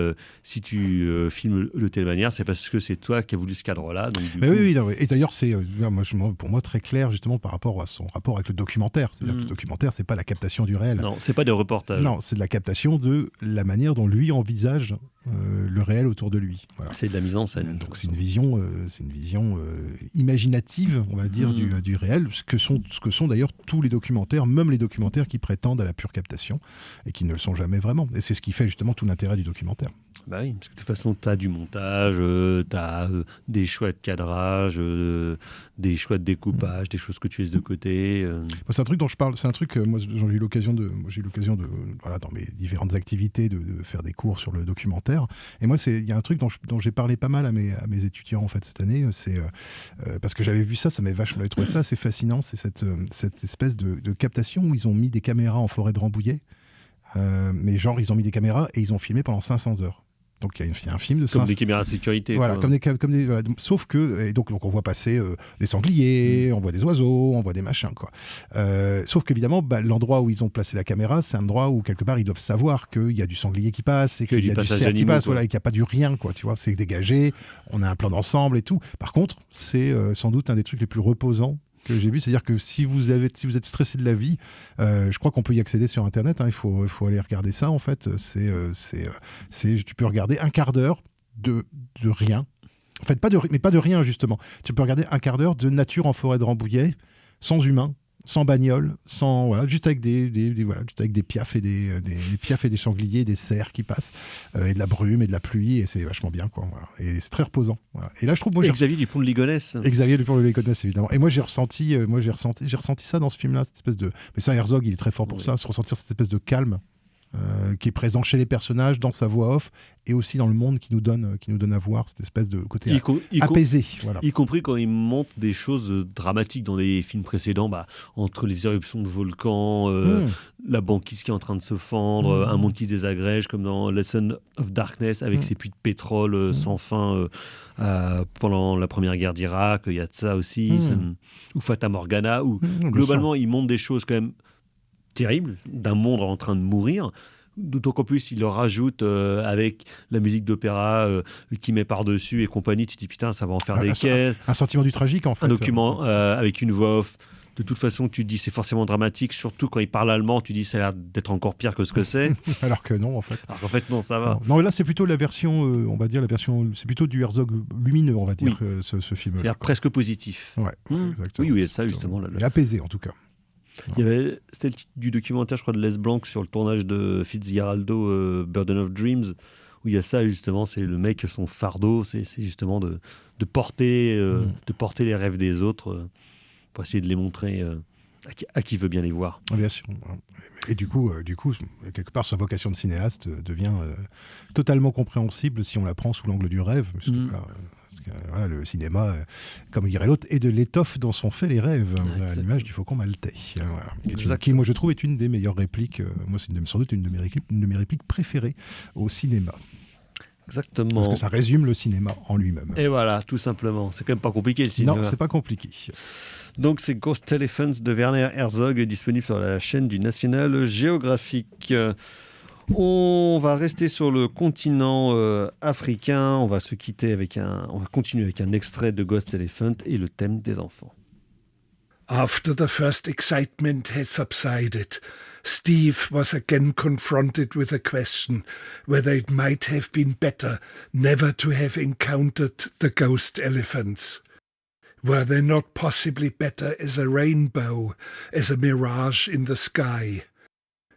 Si tu filmes de telle manière, c'est parce que c'est toi qui as voulu ce cadre-là. Donc, oui. Et d'ailleurs, c'est pour moi très clair justement par rapport à son rapport avec le documentaire. C'est-à-dire que le documentaire, c'est pas la captation du réel. Non, c'est pas des reportages. Non, c'est de la captation de la manière dont lui envisage le réel autour de lui. Voilà. C'est de la mise en scène. Donc c'est une vision imaginative, on va dire, du réel, ce que sont d'ailleurs tous les documentaires, même les documentaires qui prétendent à la pure captation et qui ne le sont jamais vraiment. Et c'est ce qui fait justement tout l'intérêt du documentaire. Bah oui, parce que de toute façon, tu as du montage, tu as des choix de cadrage, des choix de découpage, des choses que tu laisses de côté. C'est un truc dont je parle, c'est un truc, moi j'ai eu l'occasion de voilà, dans mes différentes activités, de faire des cours sur le documentaire. Et moi, il y a un truc dont j'ai parlé pas mal à mes étudiants en fait cette année, c'est parce que j'avais vu ça m'avait trouvé ça assez fascinant, c'est cette espèce de captation où ils ont mis des caméras en forêt de Rambouillet, mais genre ils ont mis des caméras et ils ont filmé pendant 500 heures. Donc il y a un film de comme des caméras de sécurité. Voilà, comme des voilà. Sauf que et donc on voit passer des sangliers, on voit des oiseaux, on voit des machins, quoi. Sauf qu'évidemment, l'endroit où ils ont placé la caméra, c'est un endroit où quelque part ils doivent savoir qu'il y a du sanglier qui passe et qu'il y a du cerf qui passe, voilà, et qu'il n'y a pas du rien, quoi. Tu vois, c'est dégagé. On a un plan d'ensemble et tout. Par contre, c'est sans doute un des trucs les plus reposants que j'ai vu, c'est-à-dire que si vous êtes stressé de la vie, je crois qu'on peut y accéder sur Internet, hein, il faut aller regarder ça en fait, tu peux regarder un quart d'heure de rien, en fait pas de rien justement, tu peux regarder un quart d'heure de nature en forêt de Rambouillet, sans humains, sans bagnole, juste avec des piafs et des sangliers, des cerfs qui passent, et de la brume et de la pluie, et c'est vachement bien, quoi. Voilà. Et c'est très reposant. Voilà. Et là, je trouve, Xavier Dupont de Ligonnès. Xavier Dupont de Ligonnès, évidemment. Et moi, j'ai ressenti ça dans ce film-là, cette espèce de. Mais ça, Herzog, il est très fort pour ça, se ressentir cette espèce de calme. Qui est présent chez les personnages, dans sa voix off, et aussi dans le monde qui nous donne à voir cette espèce de côté apaisé. Voilà. Y compris quand il montre des choses dramatiques dans les films précédents, entre les éruptions de volcans, la banquise qui est en train de se fendre, un monde qui se désagrège, comme dans Lesson of Darkness, avec ses puits de pétrole sans fin pendant la première guerre d'Irak, il y a de ça aussi, ou Fata Morgana, où globalement il montre des choses quand même terrible, d'un monde en train de mourir, d'autant qu'en plus il le rajoute avec la musique d'opéra qui met par-dessus et compagnie, tu te dis putain ça va en faire des caisses. Un sentiment du tragique en fait. Un document avec une voix off, de toute façon tu te dis c'est forcément dramatique, surtout quand il parle allemand, tu te dis ça a l'air d'être encore pire que ce que c'est. Alors que non en fait. Alors qu'en fait non, ça va. Non, mais là c'est plutôt la version, on va dire c'est plutôt du Herzog lumineux, on va dire, ce film. C'est-à-dire presque positif. Ouais, exactement. Oui, ça justement. Et apaisé en tout cas. C'était le titre du documentaire, je crois, de Les Blanc sur le tournage de Fitzgeraldo, Burden of Dreams, où il y a ça justement, c'est le mec, son fardeau, c'est justement de porter les rêves des autres pour essayer de les montrer à qui veut bien les voir. Bien sûr. Et du coup, quelque part, sa vocation de cinéaste devient totalement compréhensible si on la prend sous l'angle du rêve. Parce que, voilà, le cinéma, comme dirait l'autre, est de l'étoffe dont sont faits les rêves, à l'image du Faucon maltais. Voilà. Qui, moi, je trouve, est une des meilleures répliques. Moi, c'est sans doute une de mes répliques préférées au cinéma. Exactement. Parce que ça résume le cinéma en lui-même. Et voilà, tout simplement. C'est quand même pas compliqué, le cinéma. Non, c'est pas compliqué. Donc, c'est Ghost Elephants de Werner Herzog, disponible sur la chaîne du National Geographic. On va rester sur le continent africain. On va se quitter on va continuer avec un extrait de Ghost Elephant et le thème des enfants. After the first excitement had subsided, Steve was again confronted with a question whether it might have been better never to have encountered the ghost elephants. Were they not possibly better as a rainbow, as a mirage in the sky?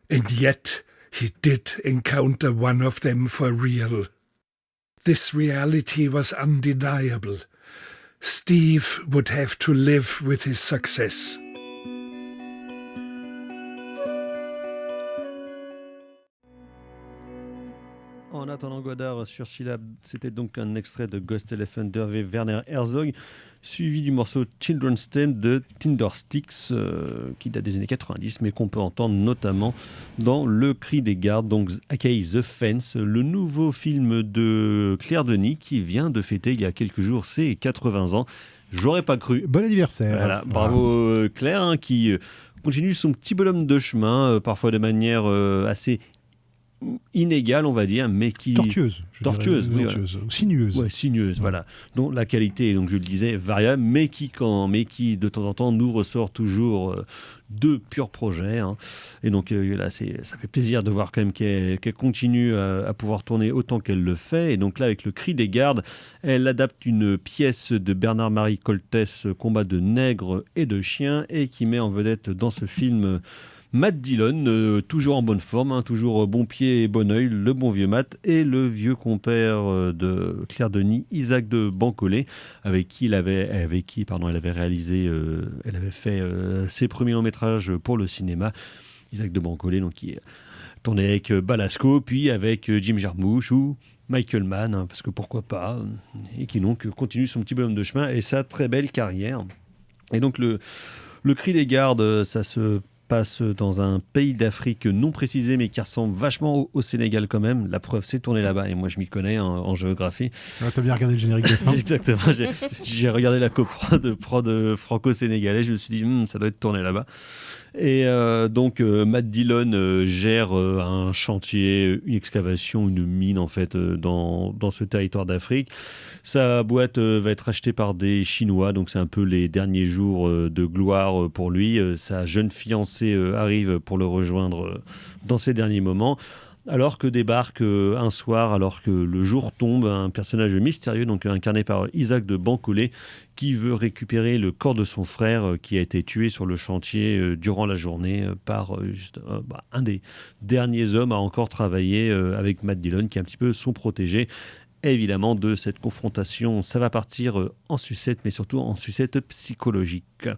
And yet he did encounter one of them for real. This reality was undeniable. Steve would have to live with his success. En attendant Godard sur Syllab, c'était donc un extrait de Ghost Elephant d'Hervé Werner Herzog, suivi du morceau Children's Theme de Tindersticks, qui date des années 90, mais qu'on peut entendre notamment dans Le Cri des Gardes, donc aka The Fence, le nouveau film de Claire Denis qui vient de fêter il y a quelques jours ses 80 ans. J'aurais pas cru. Bon anniversaire. Voilà, bravo Claire, hein, qui continue son petit bonhomme de chemin, parfois de manière assez inégale, on va dire, mais qui... Tortueuse. Sinueuse. Ouais, sinueuse, voilà. Dont la qualité est, donc je le disais, variable, mais qui de temps en temps nous ressort toujours de purs projets. Hein. Et donc là, ça fait plaisir de voir quand même qu'elle continue à pouvoir tourner autant qu'elle le fait. Et donc là, avec Le Cri des Gardes, elle adapte une pièce de Bernard-Marie Coltès, Combat de nègres et de chiens, et qui met en vedette dans ce film Matt Dillon, toujours en bonne forme, hein, toujours bon pied et bon oeil, le bon vieux Matt, et le vieux compère de Claire Denis, Isaac de Bancolé, avec qui elle avait réalisé, elle avait fait ses premiers longs métrages pour le cinéma. Isaac de Bancolé, donc qui tournait avec Balasco, puis avec Jim Jarmusch ou Michael Mann, hein, parce que pourquoi pas, et qui donc continue son petit bonhomme de chemin et sa très belle carrière. Et donc le Cri des Gardes, ça se passe dans un pays d'Afrique non précisé, mais qui ressemble vachement au Sénégal quand même. La preuve, c'est tourné là-bas, et moi je m'y connais en géographie. Ah, t'as bien regardé le générique de fin. Exactement, j'ai regardé la coprod franco-sénégalais, je me suis dit, ça doit être tourné là-bas. Et donc Matt Dillon gère un chantier, une excavation, une mine en fait dans ce territoire d'Afrique. Sa boîte va être achetée par des Chinois, donc c'est un peu les derniers jours de gloire pour lui. Sa jeune fiancée arrive pour le rejoindre dans ses derniers moments. Alors que débarque un soir, alors que le jour tombe, un personnage mystérieux, donc incarné par Isaac de Bancolé, qui veut récupérer le corps de son frère qui a été tué sur le chantier durant la journée par un des derniers hommes à encore travailler avec Matt Dillon, qui est un petit peu son protégé. Et évidemment, de cette confrontation, ça va partir en sucette, mais surtout en sucette psychologique.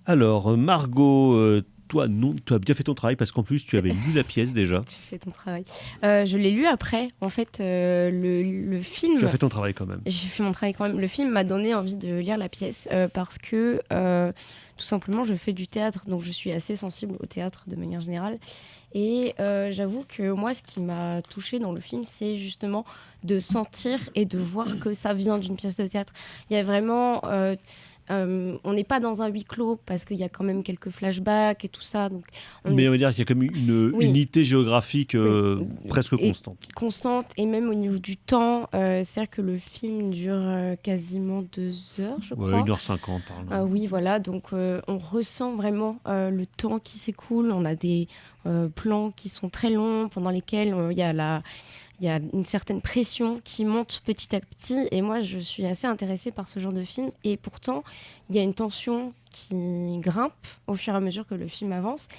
Alors, Margot... Toi, non, tu as bien fait ton travail parce qu'en plus, tu avais lu la pièce déjà. Tu fais ton travail. Je l'ai lu après. En fait, le film... Tu as fait ton travail quand même. J'ai fait mon travail quand même. Le film m'a donné envie de lire la pièce parce que, tout simplement, je fais du théâtre. Donc, je suis assez sensible au théâtre de manière générale. Et j'avoue que moi, ce qui m'a touchée dans le film, c'est justement de sentir et de voir que ça vient d'une pièce de théâtre. Il y a vraiment... on n'est pas dans un huis clos parce qu'il y a quand même quelques flashbacks et tout ça. Donc mais on va dire qu'il y a quand même une unité géographique presque constante. Et même au niveau du temps, c'est-à-dire que le film dure quasiment 2 heures, je crois. 1h50 par là. Oui, voilà. Donc on ressent vraiment le temps qui s'écoule. On a des plans qui sont très longs pendant lesquels il y a une certaine pression qui monte petit à petit. Et moi, je suis assez intéressée par ce genre de film. Et pourtant, il y a une tension qui grimpe au fur et à mesure que le film avance.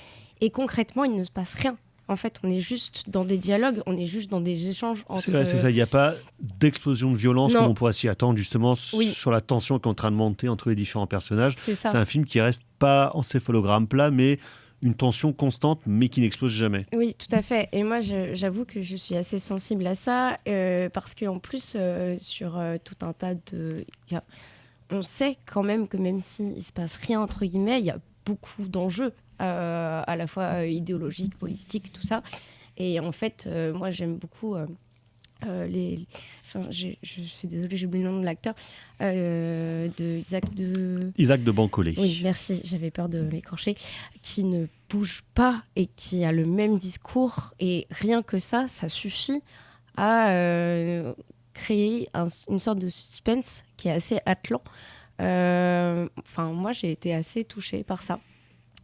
Et concrètement, il ne se passe rien. En fait, on est juste dans des dialogues, on est juste dans des échanges entre... C'est ça, il n'y a pas d'explosion de violence comme on pourrait s'y attendre, justement, sur la tension qui est en train de monter entre les différents personnages. C'est un film qui reste pas encéphalogramme plat, mais... une tension constante, mais qui n'explose jamais. Oui, tout à fait. Et moi, j'avoue que je suis assez sensible à ça, parce qu'en plus, sur tout un tas de... on sait quand même que même s'il ne se passe rien, entre guillemets, il y a beaucoup d'enjeux, à la fois idéologiques, politiques, tout ça. Et en fait, moi, j'aime beaucoup... je suis désolée, j'ai oublié le nom de l'acteur, Isaac de Bancolé. Oui, merci, j'avais peur de m'écorcher, qui ne bouge pas et qui a le même discours, et rien que ça suffit à créer une sorte de suspense qui est assez atlant. Moi, j'ai été assez touchée par ça.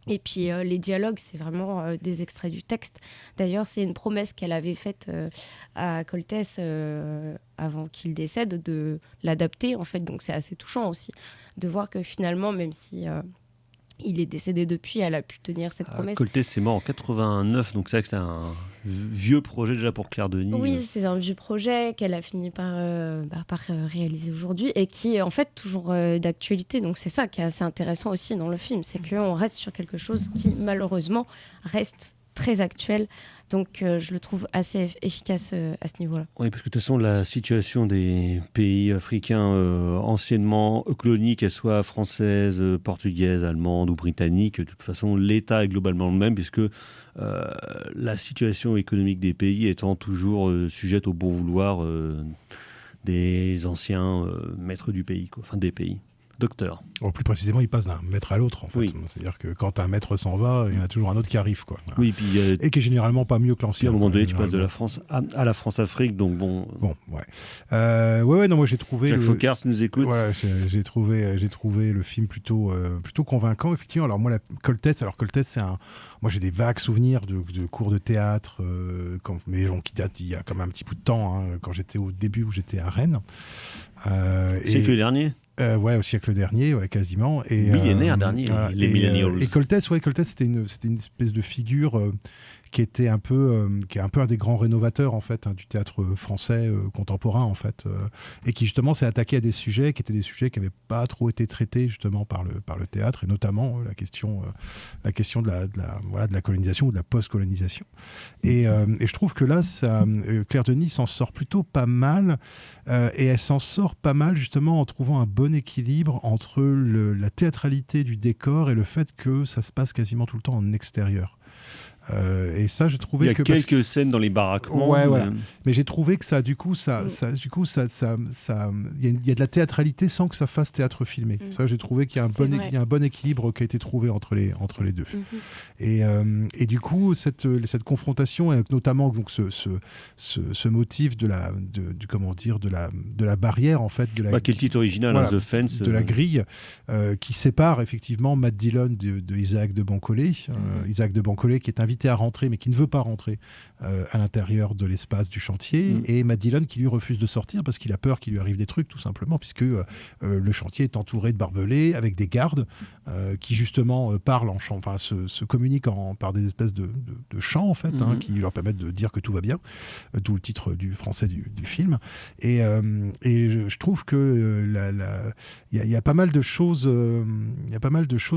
Et puis les dialogues, c'est vraiment des extraits du texte. D'ailleurs, c'est une promesse qu'elle avait faite à Coltès avant qu'il décède, de l'adapter en fait. Donc c'est assez touchant aussi de voir que finalement, même si il est décédé depuis, elle a pu tenir cette promesse. Coltès c'est mort en 89, donc c'est vrai que c'est un vieux projet déjà pour Claire Denis. Oui, c'est un vieux projet qu'elle a fini par réaliser aujourd'hui et qui est en fait toujours d'actualité. Donc c'est ça qui est assez intéressant aussi dans le film, c'est qu'on reste sur quelque chose qui malheureusement reste très actuel. Donc je le trouve assez efficace à ce niveau-là. Oui, parce que de toute façon, la situation des pays africains anciennement colonies, qu'elles soient françaises, portugaises, allemandes ou britanniques, de toute façon, l'État est globalement le même, puisque la situation économique des pays étant toujours sujette au bon vouloir des anciens maîtres du pays, quoi. Enfin des pays. Docteur. Plus précisément, il passe d'un maître à l'autre, en fait. Oui. C'est-à-dire que quand un maître s'en va, il y en a toujours un autre qui arrive, quoi. Voilà. Oui, puis, et qui est généralement pas mieux que l'ancien. À un moment donné, tu passes de la France à la France-Afrique, donc bon. Bon, ouais. Non, moi j'ai trouvé. Jacques Faucard nous écoute. Ouais, j'ai trouvé le film plutôt convaincant, effectivement. Alors moi, Coltès, c'est moi j'ai des vagues souvenirs de cours de théâtre, mais qui datent il y a quand même un petit bout de temps, hein, quand j'étais au début où j'étais à Rennes. Siècle dernier. Au siècle dernier, quasiment. Et, millénaire dernier, les millennials. Et Coltès, c'était une espèce de figure qui était qui est un peu un des grands rénovateurs en fait du théâtre français contemporain en fait, et qui justement s'est attaqué à des sujets qui étaient des sujets qui n'avaient pas trop été traités justement par le théâtre, et notamment la question de la colonisation ou de la post-colonisation. Et je trouve que là, Claire Denis s'en sort plutôt pas mal, et elle s'en sort pas mal justement en trouvant un bon équilibre entre la théâtralité du décor et le fait que ça se passe quasiment tout le temps en extérieur. Et ça, j'ai trouvé que... Il y a quelques scènes dans les baraquements. Ouais. Mais j'ai trouvé que ça, il y a de la théâtralité sans que ça fasse théâtre filmé. Ça, j'ai trouvé qu'il y a un bon équilibre qui a été trouvé entre les deux. Et du coup, cette confrontation, avec notamment donc ce motif de la barrière en fait, qui est le titre original, The Fence, de la grille qui sépare effectivement Matt Dillon de Isaac de Bancolé. Isaac de Bancolé qui est invité à rentrer mais qui ne veut pas rentrer à l'intérieur de l'espace du chantier, et Matt Dillon qui lui refuse de sortir parce qu'il a peur qu'il lui arrive des trucs, tout simplement, puisque le chantier est entouré de barbelés avec des gardes qui justement parlent en chant, enfin se communiquent par des espèces de chants en fait, qui leur permettent de dire que tout va bien, d'où le titre du français du film. Et je trouve que il y a pas mal de choses,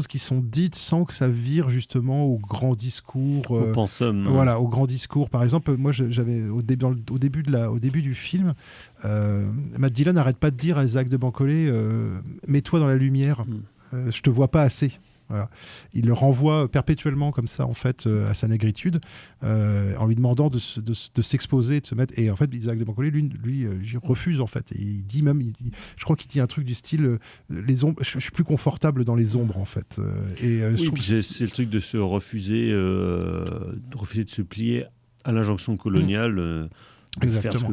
qui sont dites sans que ça vire justement au grand discours, au pensum. Voilà, au grand discours. Par exemple, moi j'avais au début du film, Matt Dillon n'arrête pas de dire à Isaac de Bancolé, mets-toi dans la lumière, je te vois pas assez. Voilà. Il le renvoie perpétuellement comme ça en fait à sa négritude, en lui demandant de s'exposer, de se mettre. Et en fait, Isaac de Bancolé lui refuse en fait. Et il dit même, je crois qu'il dit un truc du style les ombres. Je suis plus confortable dans les ombres en fait. C'est le truc de se refuser, de se plier à l'injonction coloniale. Exactement.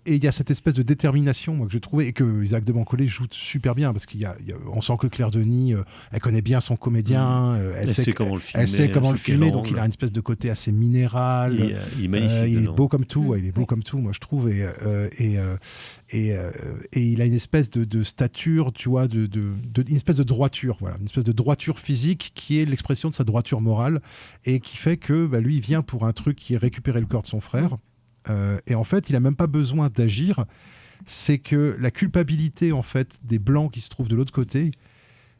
Et il y a cette espèce de détermination, moi, que j'ai trouvé, et que Isaac de Bancolé joue super bien, parce on sent que Claire Denis, elle connaît bien son comédien, elle sait comment le filmer, donc il a une espèce de côté assez minéral. Il est magnifique. Il est beau comme tout, il est beau comme tout, moi je trouve, et il a une espèce de stature, tu vois, une espèce de droiture, voilà, une espèce de droiture physique qui est l'expression de sa droiture morale, et qui fait que lui, il vient pour un truc qui est récupérer le corps de son frère. Et en fait, il n'a même pas besoin d'agir. C'est que la culpabilité en fait des Blancs qui se trouvent de l'autre côté,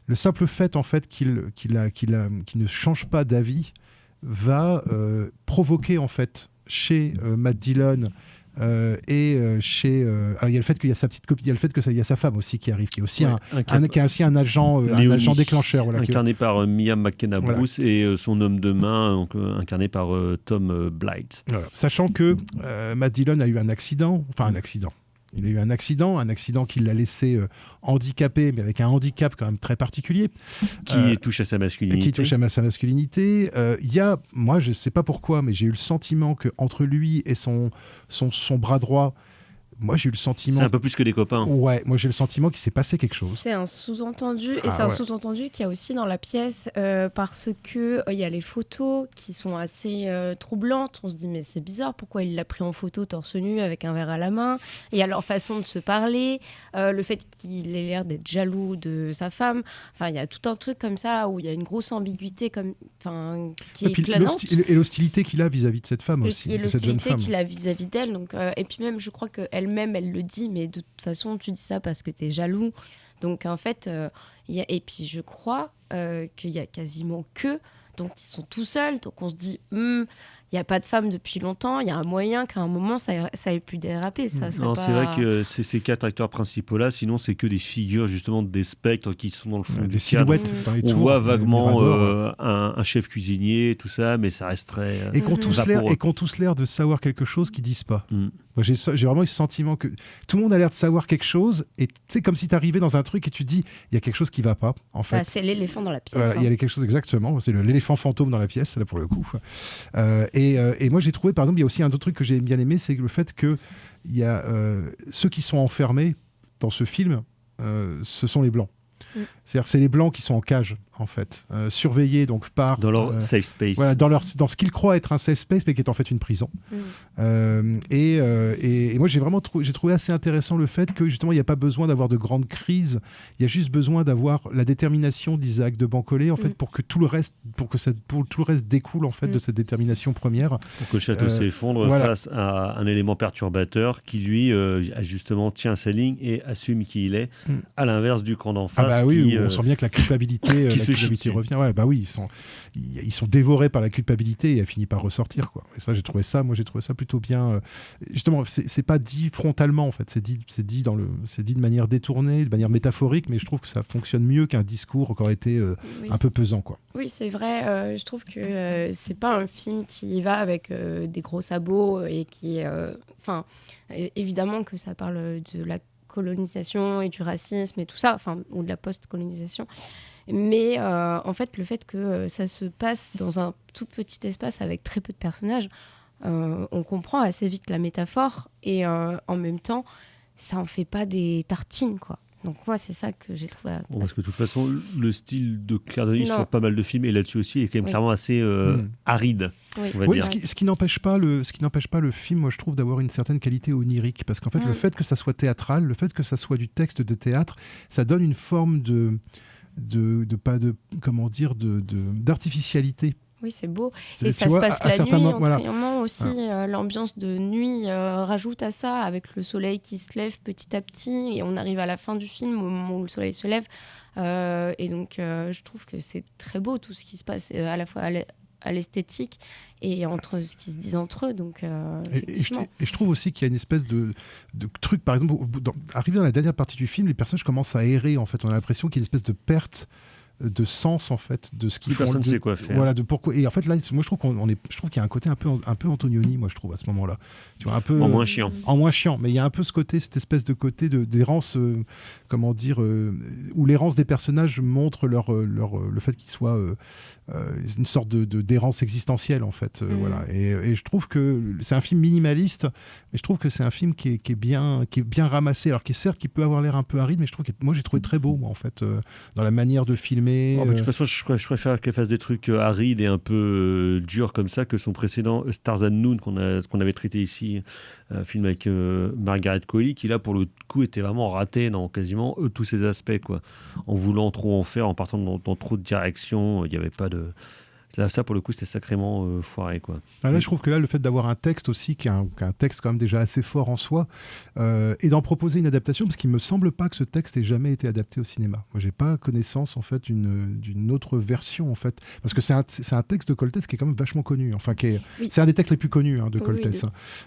le simple fait en fait qu'il ne change pas d'avis, va provoquer en fait chez Matt Dillon et chez il y a le fait qu'il y a sa petite copine, il y a le fait que il y a sa femme aussi qui arrive, qui est aussi un agent déclencheur, voilà, incarné par Mia McKenna Bruce, et son homme de main donc, incarné par Tom Blight. Voilà. Sachant que Matt Dillon a eu un accident. Il a eu un accident qui l'a laissé handicapé, mais avec un handicap quand même très particulier. Qui touche à sa masculinité. Moi, je ne sais pas pourquoi, mais j'ai eu le sentiment qu'entre lui et son bras droit, moi j'ai eu le sentiment... C'est un peu plus que des copains. Ouais, moi j'ai le sentiment qu'il s'est passé quelque chose. C'est un sous-entendu, et c'est un sous-entendu qu'il y a aussi dans la pièce, parce que il y a les photos qui sont assez troublantes. On se dit mais c'est bizarre, pourquoi il l'a pris en photo torse nu avec un verre à la main? Et il y a leur façon de se parler, le fait qu'il ait l'air d'être jaloux de sa femme. Enfin, il y a tout un truc comme ça où il y a une grosse ambiguïté qui est planante. Et l'hostilité qu'il a vis-à-vis de cette femme aussi, et de cette jeune femme. l'hostilité qu'il a vis-à-vis d'elle. Donc, et puis même, je crois qu'elle-même, elle le dit, mais de toute façon, tu dis ça parce que t'es jaloux. Donc en fait, et puis je crois qu'il y a quasiment donc ils sont tout seuls. Donc on se dit, il n'y a pas de femme depuis longtemps, il y a un moyen qu'à un moment ça ait pu déraper. Non, c'est vrai que c'est ces 4 acteurs principaux-là, sinon c'est que des figures justement des spectres qui sont dans le fond des silhouettes dans les on tours, voit vaguement un chef cuisinier, tout ça, mais ça reste très et qu'ont tous l'air de savoir quelque chose qu'ils disent pas. Moi, j'ai vraiment eu ce sentiment que tout le monde a l'air de savoir quelque chose, et c'est comme si tu arrivais dans un truc et tu dis il y a quelque chose qui va pas en fait. C'est l'éléphant dans la pièce. Il y a quelque chose exactement, c'est l'éléphant fantôme dans la pièce là pour le coup. Et moi j'ai trouvé, par exemple, il y a aussi un autre truc que j'ai bien aimé, c'est le fait que il y a ceux qui sont enfermés dans ce film, ce sont les blancs. C'est-à-dire c'est les blancs qui sont en cage en fait, surveillés donc par dans leur safe space. Voilà, dans ce qu'ils croient être un safe space mais qui est en fait une prison. Et moi j'ai trouvé assez intéressant le fait que justement il n'y a pas besoin d'avoir de grandes crises, il y a juste besoin d'avoir la détermination d'Isaac de Bancolé en fait pour que tout le reste découle en fait de cette détermination première. Pour que le château s'effondre face à un élément perturbateur qui lui justement tient sa ligne et assume qui il est, à l'inverse du camp d'en face. Ah bah oui, on sent bien que la culpabilité revient. Ouais, bah oui, ils sont dévorés par la culpabilité et elle finit par ressortir quoi. Et ça j'ai trouvé ça plutôt bien. Justement, c'est pas dit frontalement en fait, c'est dit de manière détournée, de manière métaphorique, mais je trouve que ça fonctionne mieux qu'un discours qui aurait été un peu pesant quoi. Oui, c'est vrai. Je trouve que c'est pas un film qui va avec des gros sabots et qui, évidemment que ça parle de la colonisation et du racisme et tout ça, ou de la post-colonisation. Mais en fait, le fait que ça se passe dans un tout petit espace avec très peu de personnages, on comprend assez vite la métaphore et en même temps, ça en fait pas des tartines, quoi. Donc moi, c'est ça que j'ai trouvé... Parce que de toute façon, le style de Claire Denis sur pas mal de films, et là-dessus aussi, est quand même clairement assez aride. On va dire. Ce qui n'empêche pas le film, moi je trouve, d'avoir une certaine qualité onirique, parce qu'en fait, le fait que ça soit théâtral, le fait que ça soit du texte de théâtre, ça donne une forme d'artificialité. Oui, c'est beau. Et ça se passe la nuit, entièrement aussi. L'ambiance de nuit rajoute à ça, avec le soleil qui se lève petit à petit. Et on arrive à la fin du film, au moment où le soleil se lève. Et donc, je trouve que c'est très beau, tout ce qui se passe, à la fois à l'esthétique et entre ce qu'ils se disent entre eux. Donc, et je trouve aussi qu'il y a une espèce de truc, par exemple, arrivé dans la dernière partie du film, les personnages commencent à errer, en fait. On a l'impression qu'il y a une espèce de perte de sens en fait de ce qu'ils font. Personne ne sait quoi faire. Voilà, de pourquoi. Et en fait là, moi je trouve qu'il y a un côté un peu Antonioni, moi je trouve à ce moment-là. Tu vois, un peu en moins chiant. En moins chiant, mais il y a un peu cette espèce de côté d'errance, où l'errance des personnages montre le fait qu'ils soient une sorte d'errance existentielle en fait. Voilà. Et je trouve que c'est un film minimaliste, mais je trouve que c'est un film qui est bien ramassé, alors qui peut avoir l'air un peu aride, mais je trouve que moi j'ai trouvé très beau moi en fait dans la manière de filmer. De toute façon, je préfère qu'elle fasse des trucs arides et un peu durs comme ça que son précédent Stars and Noon qu'on avait traité ici, un film avec Margaret Qualley, qui là pour le coup était vraiment raté dans quasiment tous ses aspects quoi. En voulant trop en faire, en partant dans trop de directions, il n'y avait pas de... Là, ça, pour le coup, c'était sacrément foiré, quoi. Là, je trouve que là, le fait d'avoir un texte aussi, qui est un texte quand même déjà assez fort en soi, et d'en proposer une adaptation, parce qu'il ne me semble pas que ce texte ait jamais été adapté au cinéma. Moi, j'ai pas connaissance, en fait, d'une autre version, en fait. Parce que c'est un texte de Coltès qui est quand même vachement connu. Enfin, c'est un des textes les plus connus de Coltès.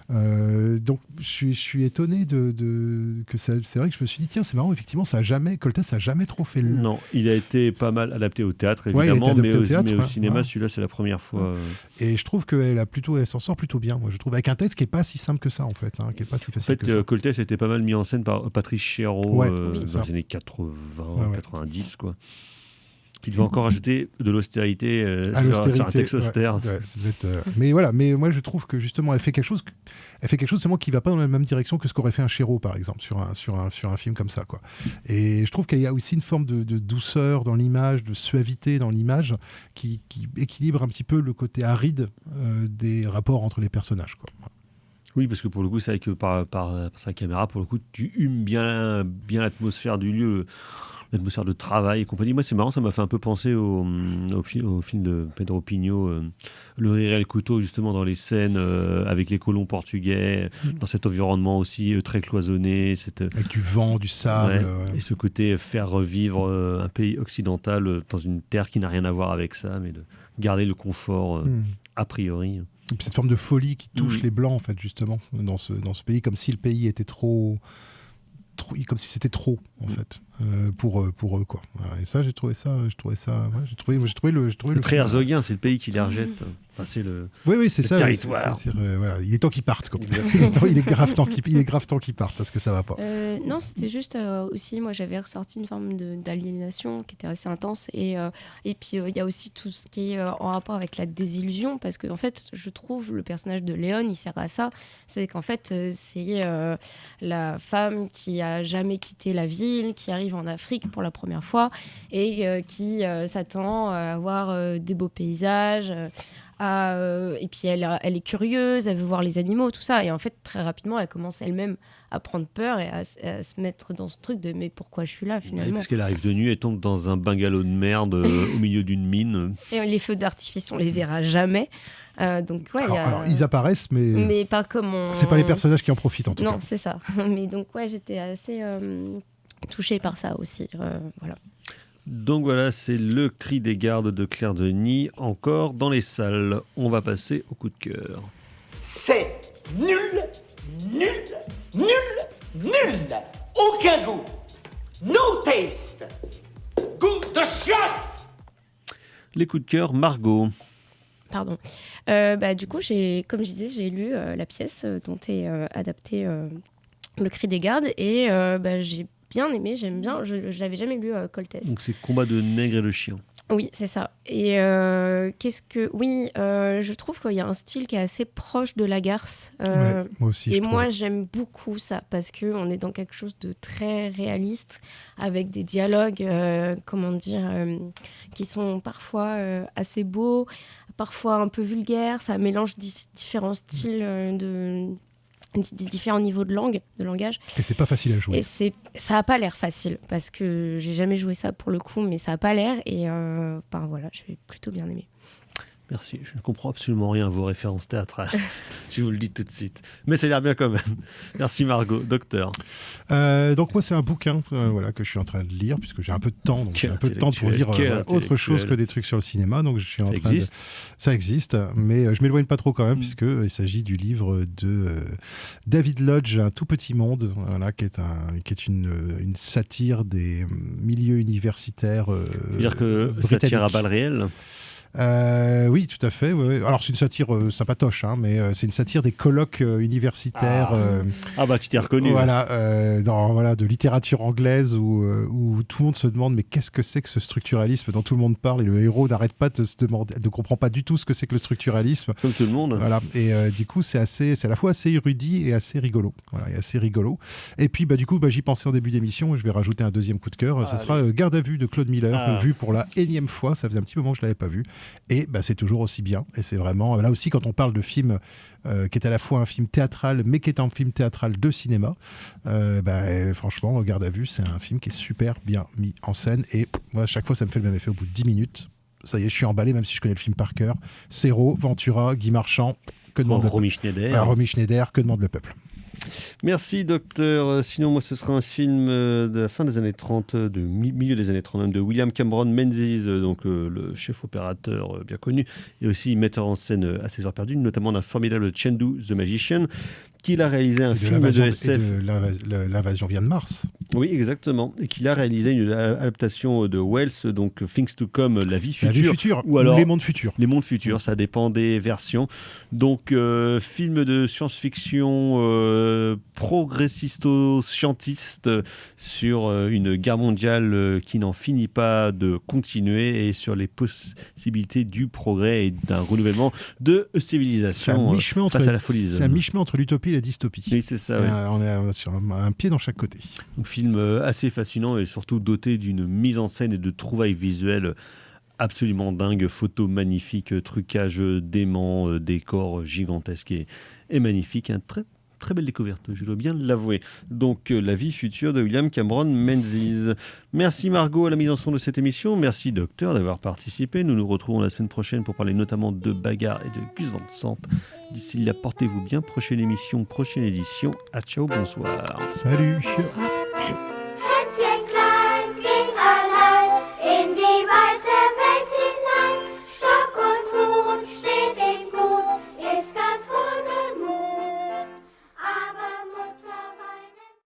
Donc, je suis étonné que c'est vrai que je me suis dit, tiens, c'est marrant, effectivement, Coltès n'a jamais trop fait le... Non, il a été pas mal adapté au théâtre, évidemment, mais au cinéma, celui-là, c'est la première fois. Et je trouve qu'elle s'en sort plutôt bien, moi, je trouve, avec un texte qui n'est pas si simple que ça, en fait, qui est pas si facile que ça. Coltès était pas mal mis en scène par Patrice Chéreau dans les années 80, 90, quoi. Qui devait encore ajouter de l'austérité sur un texte austère. Ouais, ça devait être, mais voilà, mais moi je trouve que justement elle fait quelque chose justement qui va pas dans la même direction que ce qu'aurait fait un Chéreau par exemple sur un film comme ça, quoi. Et je trouve qu'il y a aussi une forme de douceur dans l'image, de suavité dans l'image qui équilibre un petit peu le côté aride des rapports entre les personnages, quoi. Oui, parce que pour le coup, c'est vrai que par sa caméra, pour le coup, tu humes bien l'atmosphère du lieu, l'atmosphère de travail et compagnie. Moi, c'est marrant, ça m'a fait un peu penser au film de Pedro Pinho, Le Rire et le Couteau, justement, dans les scènes avec les colons portugais, dans cet environnement aussi très cloisonné. Avec du vent, du sable. Et ce côté faire revivre un pays occidental dans une terre qui n'a rien à voir avec ça, mais de garder le confort a priori. Et puis cette forme de folie qui touche les Blancs, en fait, justement, dans ce pays, comme si le pays était trop comme si c'était trop, en fait, pour eux, quoi. Et ça, j'ai trouvé le très herzogien, c'est le pays qui les rejette. Enfin, c'est le c'est ça. Territoire. Voilà, il est temps qu'ils partent, quoi. il est grave temps qu'ils partent, parce que ça va pas. Non, c'était juste aussi, moi j'avais ressorti une forme d'aliénation qui était assez intense, et puis il y a aussi tout ce qui est en rapport avec la désillusion, parce que en fait, je trouve le personnage de Léon, il sert à ça. C'est qu'en fait, c'est la femme qui a jamais quitté la ville, qui arrive en Afrique pour la première fois et qui s'attend à voir des beaux paysages. Et puis elle est curieuse, elle veut voir les animaux, tout ça. Et en fait, très rapidement, elle commence elle-même à prendre peur et à se mettre dans ce truc de mais pourquoi je suis là finalement. Oui, parce qu'elle arrive de nuit et tombe dans un bungalow de merde au milieu d'une mine. Et les feux d'artifice, on les verra jamais. Donc ouais. Alors, ils apparaissent, mais pas comme c'est pas les personnages qui en profitent en tout cas. Non, c'est ça. Mais donc ouais, j'étais assez touchée par ça aussi. Voilà. Donc voilà, c'est Le Cri des gardes de Claire Denis, encore dans les salles. On va passer au coup de cœur. C'est nul. Aucun goût. No taste. Goût de chiotte. Les coups de cœur, Margot. Pardon. Du coup, comme je disais, j'ai lu la pièce dont est adapté Le Cri des gardes et j'ai bien aimé, j'aime bien. Je n'avais jamais lu Coltès. Donc c'est Combat de nègre et le chien. Oui, c'est ça. Et je trouve qu'il y a un style qui est assez proche de Lagarce. Moi aussi. Moi, j'aime beaucoup ça parce que on est dans quelque chose de très réaliste, avec des dialogues, qui sont parfois assez beaux, parfois un peu vulgaires. Ça mélange différents styles différents niveaux de langage. Et c'est pas facile à jouer. Et ça a pas l'air facile parce que j'ai jamais joué ça pour le coup, mais ça a pas l'air et voilà, j'ai plutôt bien aimé. Merci, je ne comprends absolument rien à vos références théâtrales. Je vous le dis tout de suite. Mais ça a l'air bien quand même. Merci Margot. Docteur. Donc moi c'est un bouquin que je suis en train de lire puisque j'ai un peu de temps. Donc j'ai un peu de temps pour lire autre chose que des trucs sur le cinéma. Donc je suis en train ça existe, mais je m'éloigne pas trop quand même puisque il s'agit du livre de David Lodge, Un tout petit monde, qui est une satire des milieux universitaires. Dire que satire à balles réelles. Oui, tout à fait. Ouais. Alors c'est une satire sympatoche, mais c'est une satire des colloques universitaires. Tu t'es reconnu. Voilà, de littérature anglaise où tout le monde se demande mais qu'est-ce que c'est que ce structuralisme dont tout le monde parle et le héros n'arrête pas de se demander, ne comprend pas du tout ce que c'est que le structuralisme. Comme tout le monde. Voilà. Et du coup c'est à la fois assez érudit et assez rigolo. Voilà, et assez rigolo. Et puis j'y pensais en début d'émission. Je vais rajouter un deuxième coup de cœur. Ça sera Garde à vue de Claude Miller, vu pour la énième fois. Ça faisait un petit moment que je l'avais pas vu. Et c'est toujours aussi bien. Et c'est vraiment, là aussi, quand on parle de film qui est à la fois un film théâtral, mais qui est un film théâtral de cinéma, franchement, Garde à vue, c'est un film qui est super bien mis en scène. Et moi, à chaque fois, ça me fait le même effet au bout de 10 minutes. Ça y est, je suis emballé, même si je connais le film par cœur. Serrault, Ventura, Guy Marchand, que demande Romy Schneider. Romy Schneider, que demande le peuple. Merci docteur. Sinon moi ce sera un film de la fin des années 30, milieu des années 30 de William Cameron Menzies, donc le chef opérateur bien connu et aussi metteur en scène à ses heures perdues, notamment d'un formidable Chendu the Magician, qu'il a réalisé un film de SF. L'invasion vient de Mars. Oui, exactement. Et qu'il a réalisé une adaptation de Wells, donc Things to Come, La vie future. Ou alors Les mondes futurs. Les mondes futurs, ça dépend des versions. Donc, film de science-fiction progressisto-scientiste sur une guerre mondiale qui n'en finit pas de continuer et sur les possibilités du progrès et d'un renouvellement de civilisation face à la folie. C'est un mi-chemin entre l'utopie et la dystopie. Oui, c'est ça. Oui. On est sur un pied dans chaque côté. Un film assez fascinant et surtout doté d'une mise en scène et de trouvailles visuelles absolument dingues, photos magnifiques, trucage dément, décors gigantesques et magnifiques. Très belle découverte, je dois bien l'avouer. Donc, La vie future de William Cameron Menzies. Merci Margot à la mise en son de cette émission. Merci Docteur d'avoir participé. Nous nous retrouvons la semaine prochaine pour parler notamment de bagarre et de Gus Van Sant. D'ici là, portez-vous bien. Prochaine émission, prochaine édition. À ciao, bonsoir. Salut. Bonsoir.